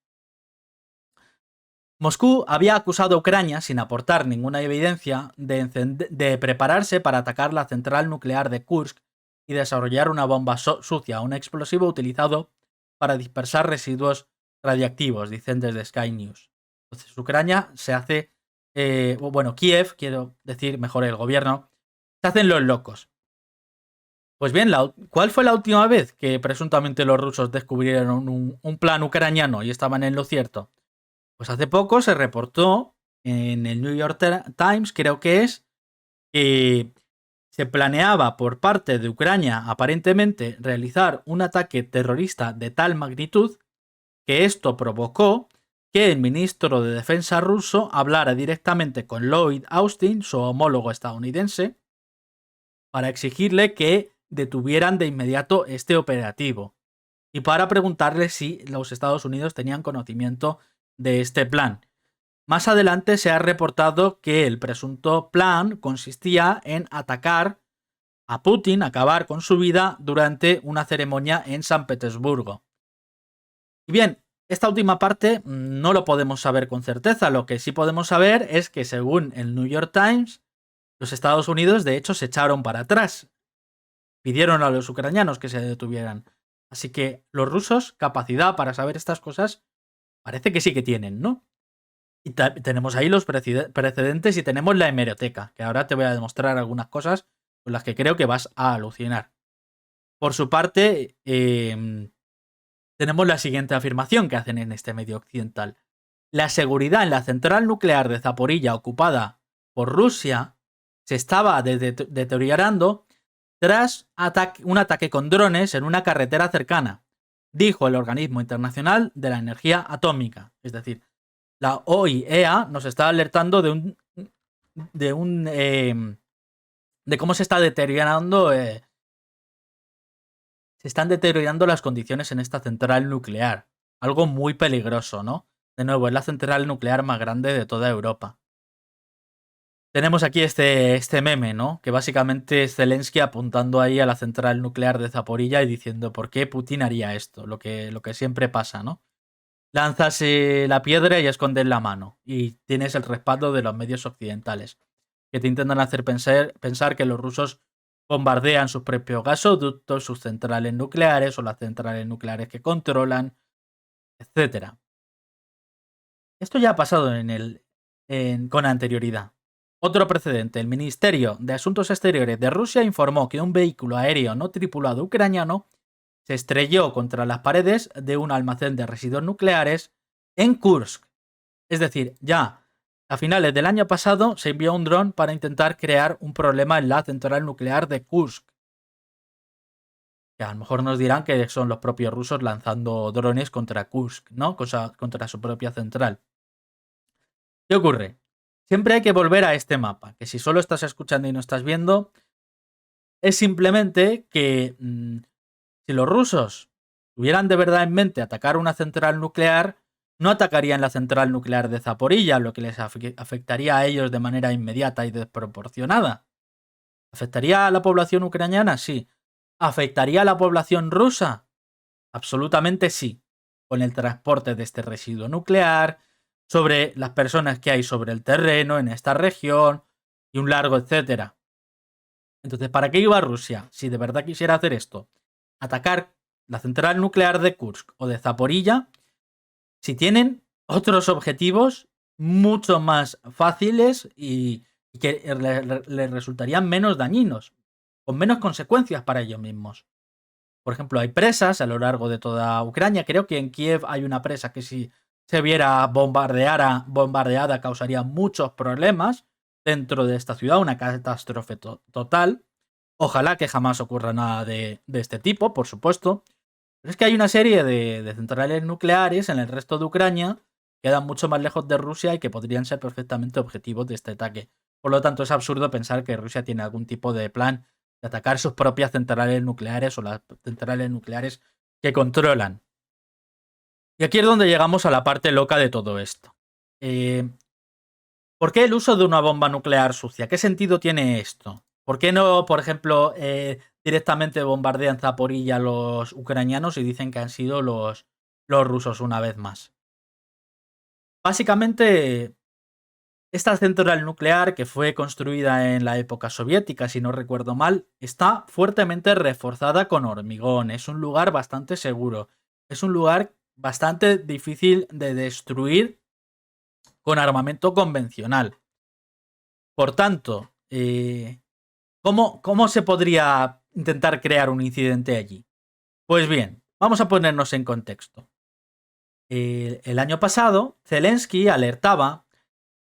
Moscú había acusado a Ucrania, sin aportar ninguna evidencia, de prepararse para atacar la central nuclear de Kursk y desarrollar una bomba sucia, un explosivo utilizado para dispersar residuos radiactivos, dicen desde Sky News. Entonces Ucrania se hace, Kiev, quiero decir, mejor el gobierno, se hacen los locos. Pues bien, ¿cuál fue la última vez que presuntamente los rusos descubrieron un plan ucraniano y estaban en lo cierto? Pues hace poco se reportó en el New York Times, creo que es, que se planeaba por parte de Ucrania aparentemente realizar un ataque terrorista de tal magnitud que esto provocó que el ministro de Defensa ruso hablara directamente con Lloyd Austin, su homólogo estadounidense, para exigirle que detuvieran de inmediato este operativo y para preguntarle si los Estados Unidos tenían conocimiento de este plan. Más adelante se ha reportado que el presunto plan consistía en atacar a Putin, acabar con su vida durante una ceremonia en San Petersburgo. Y bien, esta última parte no lo podemos saber con certeza. Lo que sí podemos saber es que, según el New York Times, los Estados Unidos de hecho se echaron para atrás. Pidieron a los ucranianos que se detuvieran. Así que los rusos, capacidad para saber estas cosas, parece que sí que tienen, ¿no? Y tenemos ahí los precedentes y tenemos la hemeroteca, que ahora te voy a demostrar algunas cosas con las que creo que vas a alucinar. Por su parte, tenemos la siguiente afirmación que hacen en este medio occidental. La seguridad en la central nuclear de Zaporilla ocupada por Rusia se estaba deteriorando tras un ataque con drones en una carretera cercana, dijo el Organismo Internacional de la Energía Atómica. Es decir, la OIEA nos está alertando de cómo se está deteriorando. Se están deteriorando las condiciones en esta central nuclear. Algo muy peligroso, ¿no? De nuevo, es la central nuclear más grande de toda Europa. Tenemos aquí este meme, ¿no? Que básicamente es Zelensky apuntando ahí a la central nuclear de Zaporilla y diciendo por qué Putin haría esto, lo que siempre pasa, ¿no? Lanzas la piedra y escondes la mano. Y tienes el respaldo de los medios occidentales, que te intentan hacer pensar que los rusos bombardean sus propios gasoductos, sus centrales nucleares o las centrales nucleares que controlan, etc. Esto ya ha pasado con anterioridad. Otro precedente, el Ministerio de Asuntos Exteriores de Rusia informó que un vehículo aéreo no tripulado ucraniano se estrelló contra las paredes de un almacén de residuos nucleares en Kursk. Es decir, ya a finales del año pasado se envió un dron para intentar crear un problema en la central nuclear de Kursk. Que a lo mejor nos dirán que son los propios rusos lanzando drones contra Kursk, ¿no? Contra su propia central. ¿Qué ocurre? Siempre hay que volver a este mapa, que si solo estás escuchando y no estás viendo, es simplemente que si los rusos tuvieran de verdad en mente atacar una central nuclear, no atacarían la central nuclear de Zaporilla, lo que les afectaría a ellos de manera inmediata y desproporcionada. ¿Afectaría a la población ucraniana? Sí. ¿Afectaría a la población rusa? Absolutamente sí. Con el transporte de este residuo nuclear, sobre las personas que hay sobre el terreno en esta región y un largo etcétera. Entonces, ¿para qué iba Rusia si de verdad quisiera hacer esto? Atacar la central nuclear de Kursk o de Zaporilla si tienen otros objetivos mucho más fáciles y que les resultarían menos dañinos, con menos consecuencias para ellos mismos. Por ejemplo, hay presas a lo largo de toda Ucrania. Creo que en Kiev hay una presa que si se viera bombardeada causaría muchos problemas dentro de esta ciudad, una catástrofe total. Ojalá que jamás ocurra nada de este tipo, por supuesto. Pero es que hay una serie de centrales nucleares en el resto de Ucrania que quedan mucho más lejos de Rusia y que podrían ser perfectamente objetivos de este ataque. Por lo tanto, es absurdo pensar que Rusia tiene algún tipo de plan de atacar sus propias centrales nucleares o las centrales nucleares que controlan. Y aquí es donde llegamos a la parte loca de todo esto. ¿Por qué el uso de una bomba nuclear sucia? ¿Qué sentido tiene esto? ¿Por qué no, por ejemplo, directamente bombardean Zaporilla los ucranianos y dicen que han sido los rusos una vez más? Básicamente, esta central nuclear, que fue construida en la época soviética, si no recuerdo mal, está fuertemente reforzada con hormigón. Es un lugar bastante seguro. Es un lugar bastante difícil de destruir con armamento convencional. Por tanto, ¿cómo se podría intentar crear un incidente allí? Pues bien, vamos a ponernos en contexto. El año pasado, Zelensky alertaba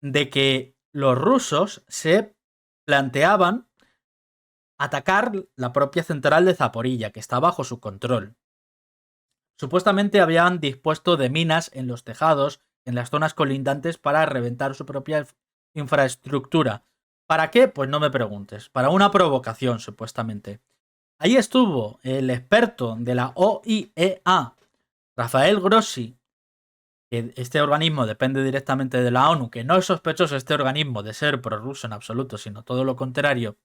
de que los rusos se planteaban atacar la propia central de Zaporilla, que está bajo su control. Supuestamente habían dispuesto de minas en los tejados, en las zonas colindantes, para reventar su propia infraestructura. ¿Para qué? Pues no me preguntes. Para una provocación, supuestamente. Ahí estuvo el experto de la OIEA, Rafael Grossi, que este organismo depende directamente de la ONU, que no es sospechoso este organismo de ser prorruso en absoluto, sino todo lo contrario.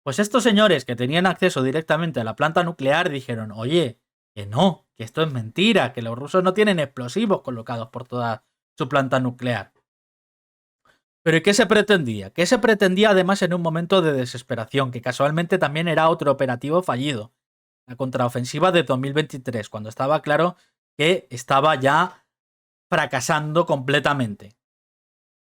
Pues estos señores que tenían acceso directamente a la planta nuclear dijeron, oye, que no, que esto es mentira, que los rusos no tienen explosivos colocados por toda su planta nuclear. Pero ¿y qué se pretendía? ¿Qué se pretendía además en un momento de desesperación, que casualmente también era otro operativo fallido? La contraofensiva de 2023, cuando estaba claro que estaba ya fracasando completamente.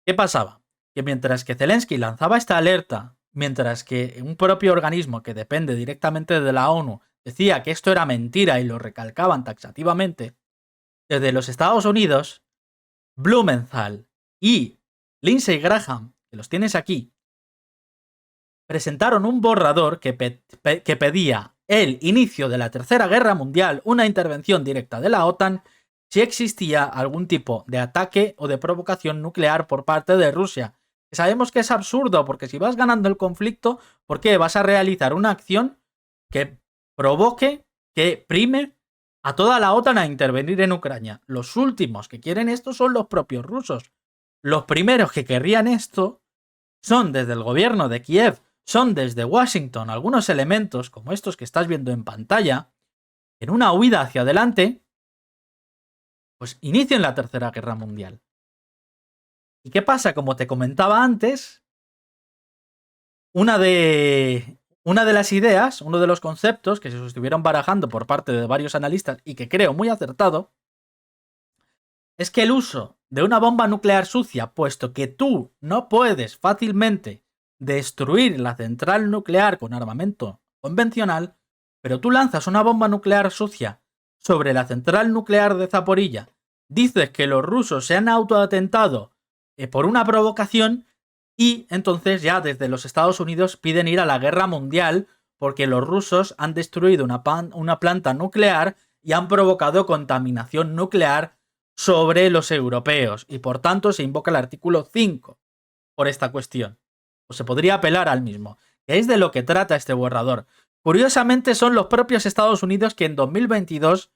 ¿Qué pasaba? Que mientras que Zelensky lanzaba esta alerta, mientras que un propio organismo que depende directamente de la ONU decía que esto era mentira y lo recalcaban taxativamente, desde los Estados Unidos, Blumenthal y Lindsey Graham, que los tienes aquí, presentaron un borrador que pedía el inicio de la Tercera Guerra Mundial, una intervención directa de la OTAN, si existía algún tipo de ataque o de provocación nuclear por parte de Rusia. Sabemos que es absurdo, porque si vas ganando el conflicto, ¿por qué vas a realizar una acción que provoque, que prime a toda la OTAN a intervenir en Ucrania? Los últimos que quieren esto son los propios rusos. Los primeros que querrían esto son desde el gobierno de Kiev, son desde Washington algunos elementos como estos que estás viendo en pantalla, en una huida hacia adelante, pues inician la Tercera Guerra Mundial. ¿Y qué pasa? Como te comentaba antes, una de una de las ideas, uno de los conceptos que se estuvieron barajando por parte de varios analistas y que creo muy acertado, es que el uso de una bomba nuclear sucia, puesto que tú no puedes fácilmente destruir la central nuclear con armamento convencional, pero tú lanzas una bomba nuclear sucia sobre la central nuclear de Zaporilla, dices que los rusos se han autoatentado por una provocación y entonces ya desde los Estados Unidos piden ir a la guerra mundial porque los rusos han destruido una planta nuclear y han provocado contaminación nuclear sobre los europeos y por tanto se invoca el artículo 5 por esta cuestión. O se podría apelar al mismo, que es de lo que trata este borrador. Curiosamente son los propios Estados Unidos que en 2022,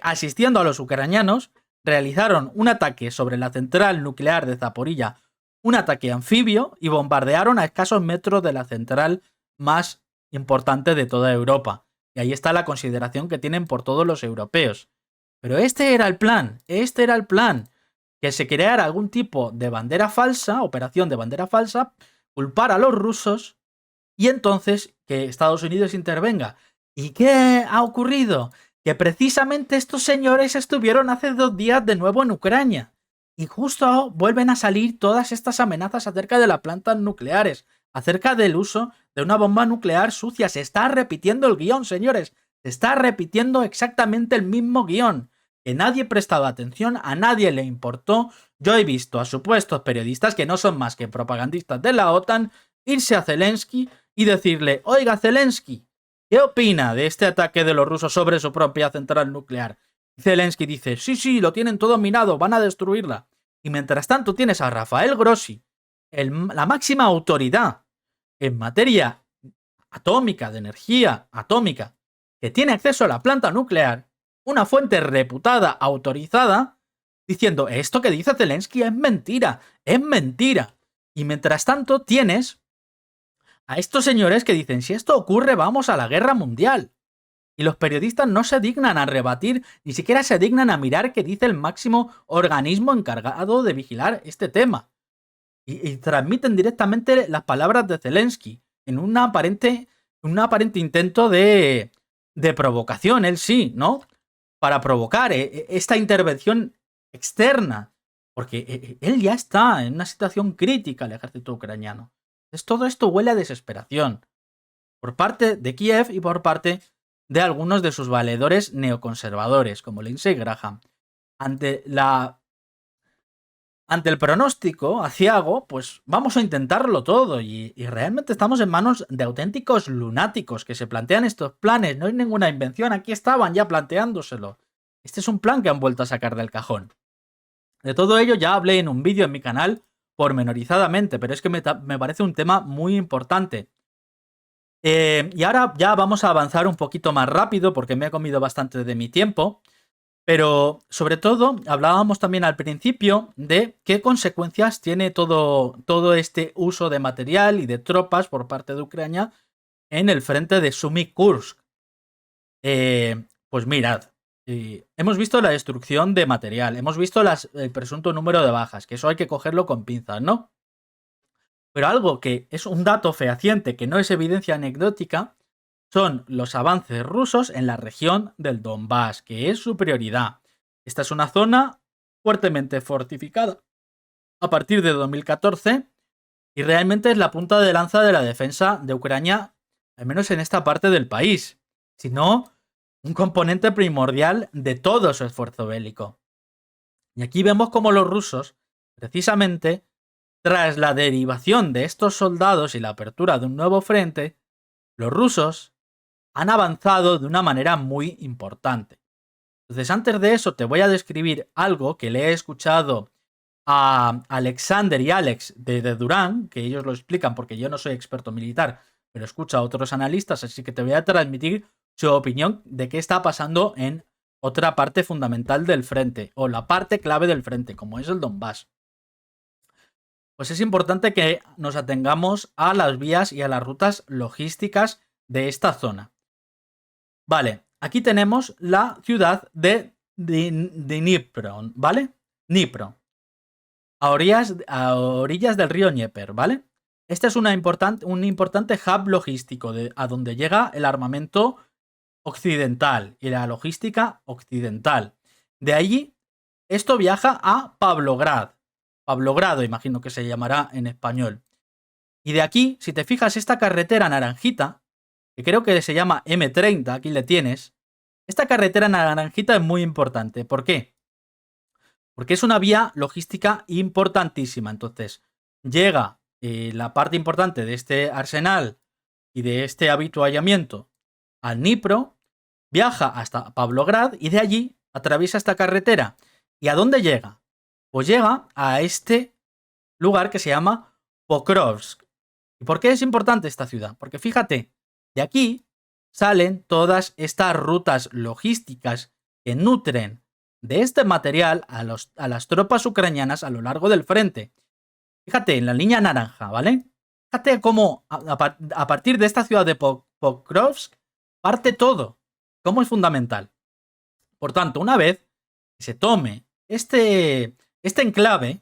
asistiendo a los ucranianos, realizaron un ataque sobre la central nuclear de Zaporilla, un ataque anfibio, y bombardearon a escasos metros de la central más importante de toda Europa. Y ahí está la consideración que tienen por todos los europeos. Pero este era el plan, que se creara algún tipo de bandera falsa, operación de bandera falsa, culpar a los rusos y entonces que Estados Unidos intervenga. ¿Y qué ha ocurrido? Que precisamente estos señores estuvieron hace 2 días de nuevo en Ucrania. Y justo vuelven a salir todas estas amenazas acerca de las plantas nucleares, acerca del uso de una bomba nuclear sucia. Se está repitiendo el guión, señores. Se está repitiendo exactamente el mismo guión. Que nadie prestaba atención, a nadie le importó. Yo he visto a supuestos periodistas que no son más que propagandistas de la OTAN irse a Zelensky y decirle: oiga, Zelensky, ¿qué opina de este ataque de los rusos sobre su propia central nuclear? Y Zelensky dice: sí, lo tienen todo minado, van a destruirla. Y mientras tanto tienes a Rafael Grossi, la máxima autoridad en materia atómica, de energía atómica, que tiene acceso a la planta nuclear, una fuente reputada, autorizada, diciendo: esto que dice Zelensky es mentira, es mentira. Y mientras tanto tienes a estos señores que dicen: si esto ocurre, vamos a la guerra mundial. Y los periodistas no se dignan a rebatir, ni siquiera se dignan a mirar qué dice el máximo organismo encargado de vigilar este tema. Y transmiten directamente las palabras de Zelensky en un aparente intento de provocación, él sí, ¿no? Para provocar esta intervención externa. Porque él ya está en una situación crítica, el ejército ucraniano. Entonces, todo esto huele a desesperación. Por parte de Kiev y por parte de algunos de sus valedores neoconservadores, como Lindsey Graham. Ante el pronóstico aciago, pues vamos a intentarlo todo. Y realmente estamos en manos de auténticos lunáticos que se plantean estos planes. No hay ninguna invención, aquí estaban ya planteándoselo. Este es un plan que han vuelto a sacar del cajón. De todo ello ya hablé en un vídeo en mi canal pormenorizadamente, pero es que me parece un tema muy importante. Y ahora ya vamos a avanzar un poquito más rápido porque me he comido bastante de mi tiempo. Pero sobre todo hablábamos también al principio de qué consecuencias tiene todo este uso de material y de tropas por parte de Ucrania en el frente de Sumy Kursk. Pues mirad, hemos visto la destrucción de material, hemos visto el presunto número de bajas, que eso hay que cogerlo con pinzas, ¿no? Pero algo que es un dato fehaciente, que no es evidencia anecdótica, son los avances rusos en la región del Donbass, que es su prioridad. Esta es una zona fuertemente fortificada a partir de 2014 y realmente es la punta de lanza de la defensa de Ucrania, al menos en esta parte del país, sino un componente primordial de todo su esfuerzo bélico. Y aquí vemos cómo los rusos, precisamente, tras la derivación de estos soldados y la apertura de un nuevo frente, los rusos han avanzado de una manera muy importante. Entonces, antes de eso, te voy a describir algo que le he escuchado a Alexander y Alex de Durán, que ellos lo explican porque yo no soy experto militar, pero escucho a otros analistas, así que te voy a transmitir su opinión de qué está pasando en otra parte fundamental del frente, o la parte clave del frente, como es el Donbass. Pues es importante que nos atengamos a las vías y a las rutas logísticas de esta zona. Vale, aquí tenemos la ciudad de Dnipro, ¿vale? Dnipro. A orillas del río Dnieper, ¿vale? este es un importante hub logístico a donde llega el armamento occidental y la logística occidental. De allí, esto viaja a Pavlograd. Pavlogrado, imagino que se llamará en español. Y de aquí, si te fijas, esta carretera naranjita, que creo que se llama M30, aquí le tienes, esta carretera naranjita es muy importante. ¿Por qué? Porque es una vía logística importantísima. Entonces, llega la parte importante de este arsenal y de este habituallamiento al Dnipro, viaja hasta Pavlograd y de allí atraviesa esta carretera. ¿Y a dónde llega? Pues llega a este lugar que se llama Pokrovsk. ¿Y por qué es importante esta ciudad? Porque fíjate, de aquí salen todas estas rutas logísticas que nutren de este material a las tropas ucranianas a lo largo del frente. Fíjate, en la línea naranja, ¿vale? Fíjate cómo a partir de esta ciudad de Pokrovsk parte todo. Cómo es fundamental. Por tanto, una vez que se tome este enclave,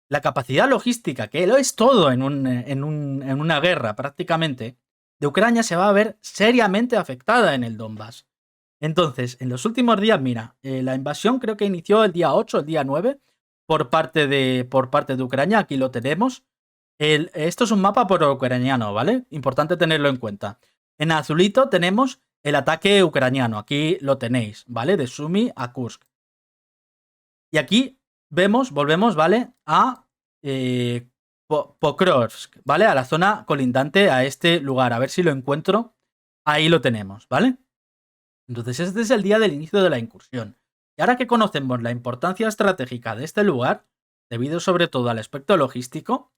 la capacidad logística, que lo es todo en una guerra prácticamente, de Ucrania se va a ver seriamente afectada en el Donbass. Entonces, en los últimos días, mira, la invasión creo que inició el día 8, el día 9, por parte de Ucrania, aquí lo tenemos. Esto es un mapa por ucraniano, ¿vale? Importante tenerlo en cuenta. En azulito tenemos el ataque ucraniano, aquí lo tenéis, ¿vale? De Sumy a Kursk. Y aquí volvemos, ¿vale? A Pokrovsk, ¿vale? A la zona colindante a este lugar. A ver si lo encuentro. Ahí lo tenemos, ¿vale? Entonces este es el día del inicio de la incursión. Y ahora que conocemos la importancia estratégica de este lugar, debido sobre todo al aspecto logístico,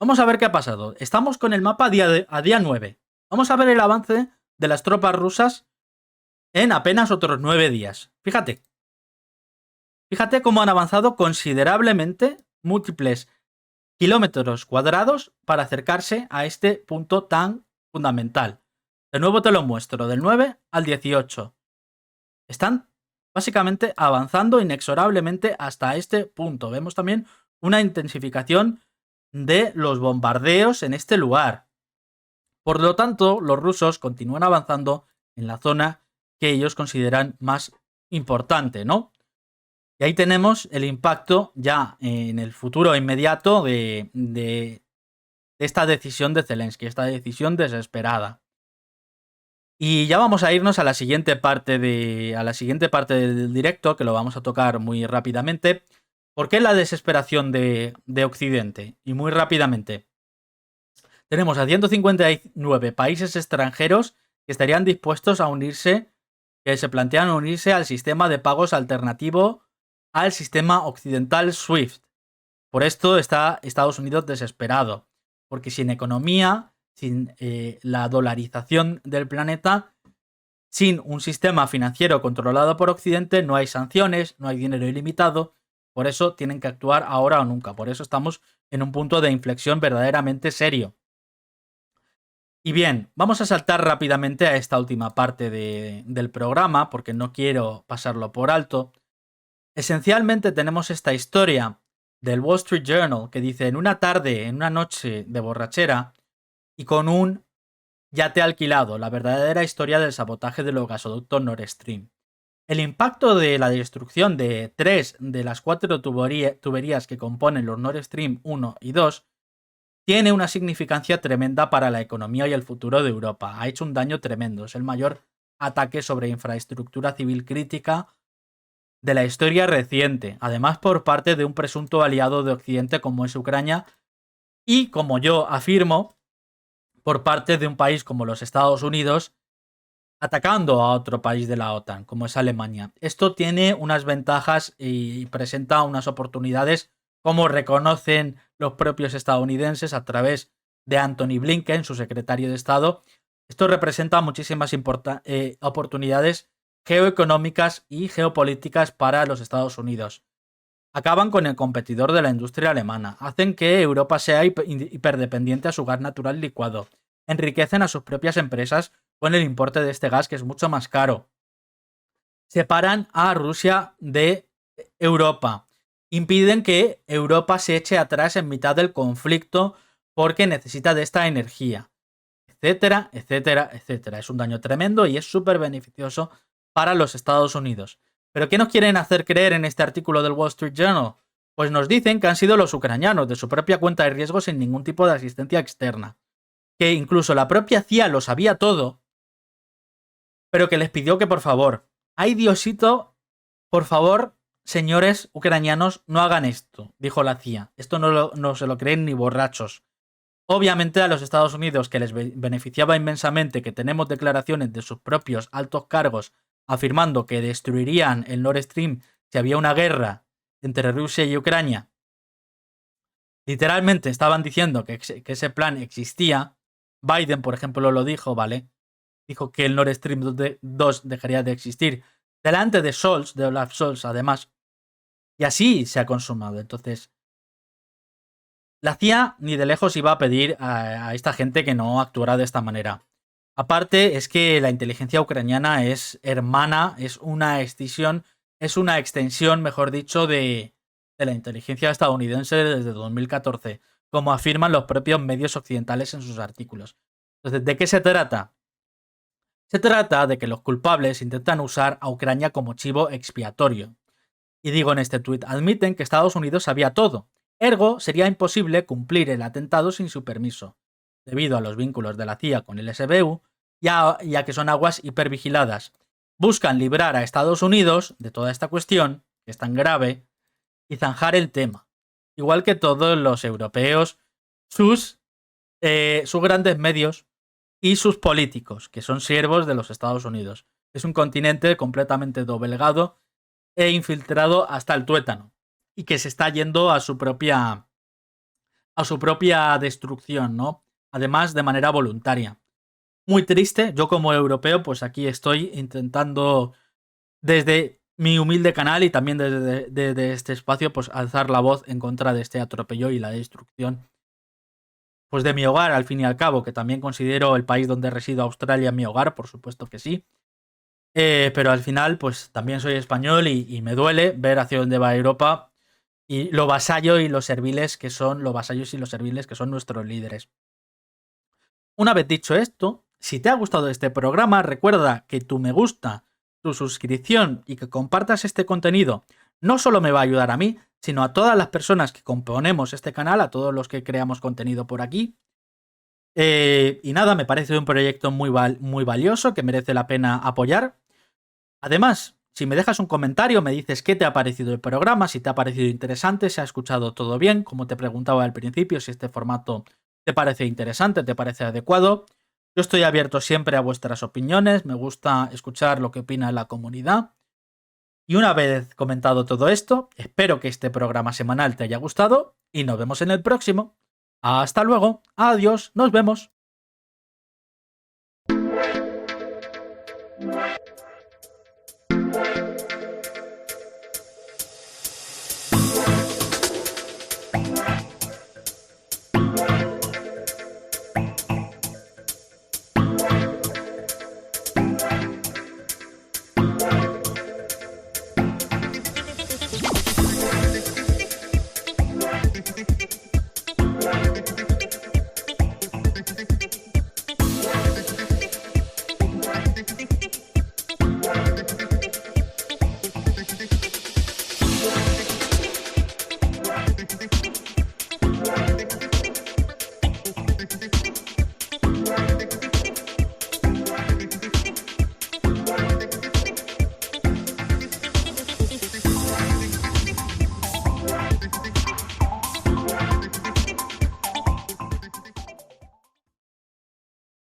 vamos a ver qué ha pasado. Estamos con el mapa a día 9. Vamos a ver el avance de las tropas rusas en apenas otros 9 días. Fíjate. Fíjate cómo han avanzado considerablemente múltiples kilómetros cuadrados para acercarse a este punto tan fundamental. De nuevo te lo muestro, del 9 al 18. Están básicamente avanzando inexorablemente hasta este punto. Vemos también una intensificación de los bombardeos en este lugar. Por lo tanto, los rusos continúan avanzando en la zona que ellos consideran más importante, ¿no? Y ahí tenemos el impacto ya en el futuro inmediato de esta decisión de Zelensky, esta decisión desesperada. Y ya vamos a irnos a la siguiente parte del directo, que lo vamos a tocar muy rápidamente. ¿Por qué la desesperación de Occidente? Y muy rápidamente. Tenemos a 159 países extranjeros que estarían dispuestos a unirse, que se plantean unirse al sistema de pagos alternativo al sistema occidental SWIFT. Por esto está Estados Unidos desesperado, porque sin economía, sin la dolarización del planeta, sin un sistema financiero controlado por Occidente, no hay sanciones, no hay dinero ilimitado. Por eso tienen que actuar ahora o nunca. Por eso estamos en un punto de inflexión verdaderamente serio. Y bien, vamos a saltar rápidamente a esta última parte del programa, porque no quiero pasarlo por alto. Esencialmente tenemos esta historia del Wall Street Journal que dice: en una tarde, en una noche de borrachera y con un yate alquilado, la verdadera historia del sabotaje de los gasoductos Nord Stream. El impacto de la destrucción de 3 de las 4 tuberías que componen los Nord Stream 1 y 2 tiene una significancia tremenda para la economía y el futuro de Europa. Ha hecho un daño tremendo. Es el mayor ataque sobre infraestructura civil crítica de la historia reciente, además por parte de un presunto aliado de Occidente como es Ucrania y, como yo afirmo, por parte de un país como los Estados Unidos atacando a otro país de la OTAN, como es Alemania. Esto tiene unas ventajas y presenta unas oportunidades, como reconocen los propios estadounidenses a través de Anthony Blinken, su secretario de Estado. Esto representa muchísimas oportunidades geoeconómicas y geopolíticas para los Estados Unidos. Acaban con el competidor de la industria alemana, hacen que Europa sea hiperdependiente a su gas natural licuado, enriquecen a sus propias empresas con el importe de este gas, que es mucho más caro, separan a Rusia de Europa, impiden que Europa se eche atrás en mitad del conflicto porque necesita de esta energía, etcétera, etcétera, etcétera. Es un daño tremendo y es súper beneficioso para los Estados Unidos. ¿Pero qué nos quieren hacer creer en este artículo del Wall Street Journal? Pues nos dicen que han sido los ucranianos, de su propia cuenta de riesgo, sin ningún tipo de asistencia externa. Que incluso la propia CIA lo sabía todo, pero que les pidió que por favor, ¡ay Diosito! Por favor, señores ucranianos, no hagan esto, dijo la CIA. Esto no se lo creen ni borrachos. Obviamente a los Estados Unidos, que les beneficiaba inmensamente que tenemos declaraciones de sus propios altos cargos afirmando que destruirían el Nord Stream si había una guerra entre Rusia y Ucrania. Literalmente estaban diciendo que ese plan existía. Biden, por ejemplo, lo dijo, ¿vale? Dijo que el Nord Stream 2 dejaría de existir delante de Scholz, de Olaf Scholz, además. Y así se ha consumado. Entonces, la CIA ni de lejos iba a pedir a esta gente que no actuara de esta manera. Aparte, es que la inteligencia ucraniana es hermana, es una extensión, mejor dicho, de la inteligencia estadounidense desde 2014, como afirman los propios medios occidentales en sus artículos. Entonces, ¿de qué se trata? Se trata de que los culpables intentan usar a Ucrania como chivo expiatorio. Y digo en este tuit, admiten que Estados Unidos sabía todo. Ergo, sería imposible cumplir el atentado sin su permiso, debido a los vínculos de la CIA con el SBU, ya que son aguas hipervigiladas. Buscan librar a Estados Unidos de toda esta cuestión, que es tan grave, y zanjar el tema. Igual que todos los europeos, sus grandes medios y sus políticos, que son siervos de los Estados Unidos. Es un continente completamente doblegado e infiltrado hasta el tuétano, y que se está yendo a su propia destrucción, ¿no? Además, de manera voluntaria. Muy triste, yo como europeo, pues aquí estoy intentando, desde mi humilde canal y también desde este espacio, pues alzar la voz en contra de este atropello y la destrucción, pues de mi hogar, al fin y al cabo, que también considero el país donde resido, Australia, mi hogar, por supuesto que sí. Pero al final, pues también soy español y me duele ver hacia dónde va Europa y lo vasallos y los serviles que son nuestros líderes. Una vez dicho esto, si te ha gustado este programa, recuerda que tu me gusta, tu suscripción y que compartas este contenido no solo me va a ayudar a mí, sino a todas las personas que componemos este canal, a todos los que creamos contenido por aquí. Y nada, me parece un proyecto muy valioso que merece la pena apoyar. Además, si me dejas un comentario, me dices qué te ha parecido el programa, si te ha parecido interesante, si has escuchado todo bien, como te preguntaba al principio, si este formato te parece interesante, te parece adecuado. Yo estoy abierto siempre a vuestras opiniones, me gusta escuchar lo que opina la comunidad. Y una vez comentado todo esto, espero que este programa semanal te haya gustado y nos vemos en el próximo. Hasta luego, adiós, nos vemos.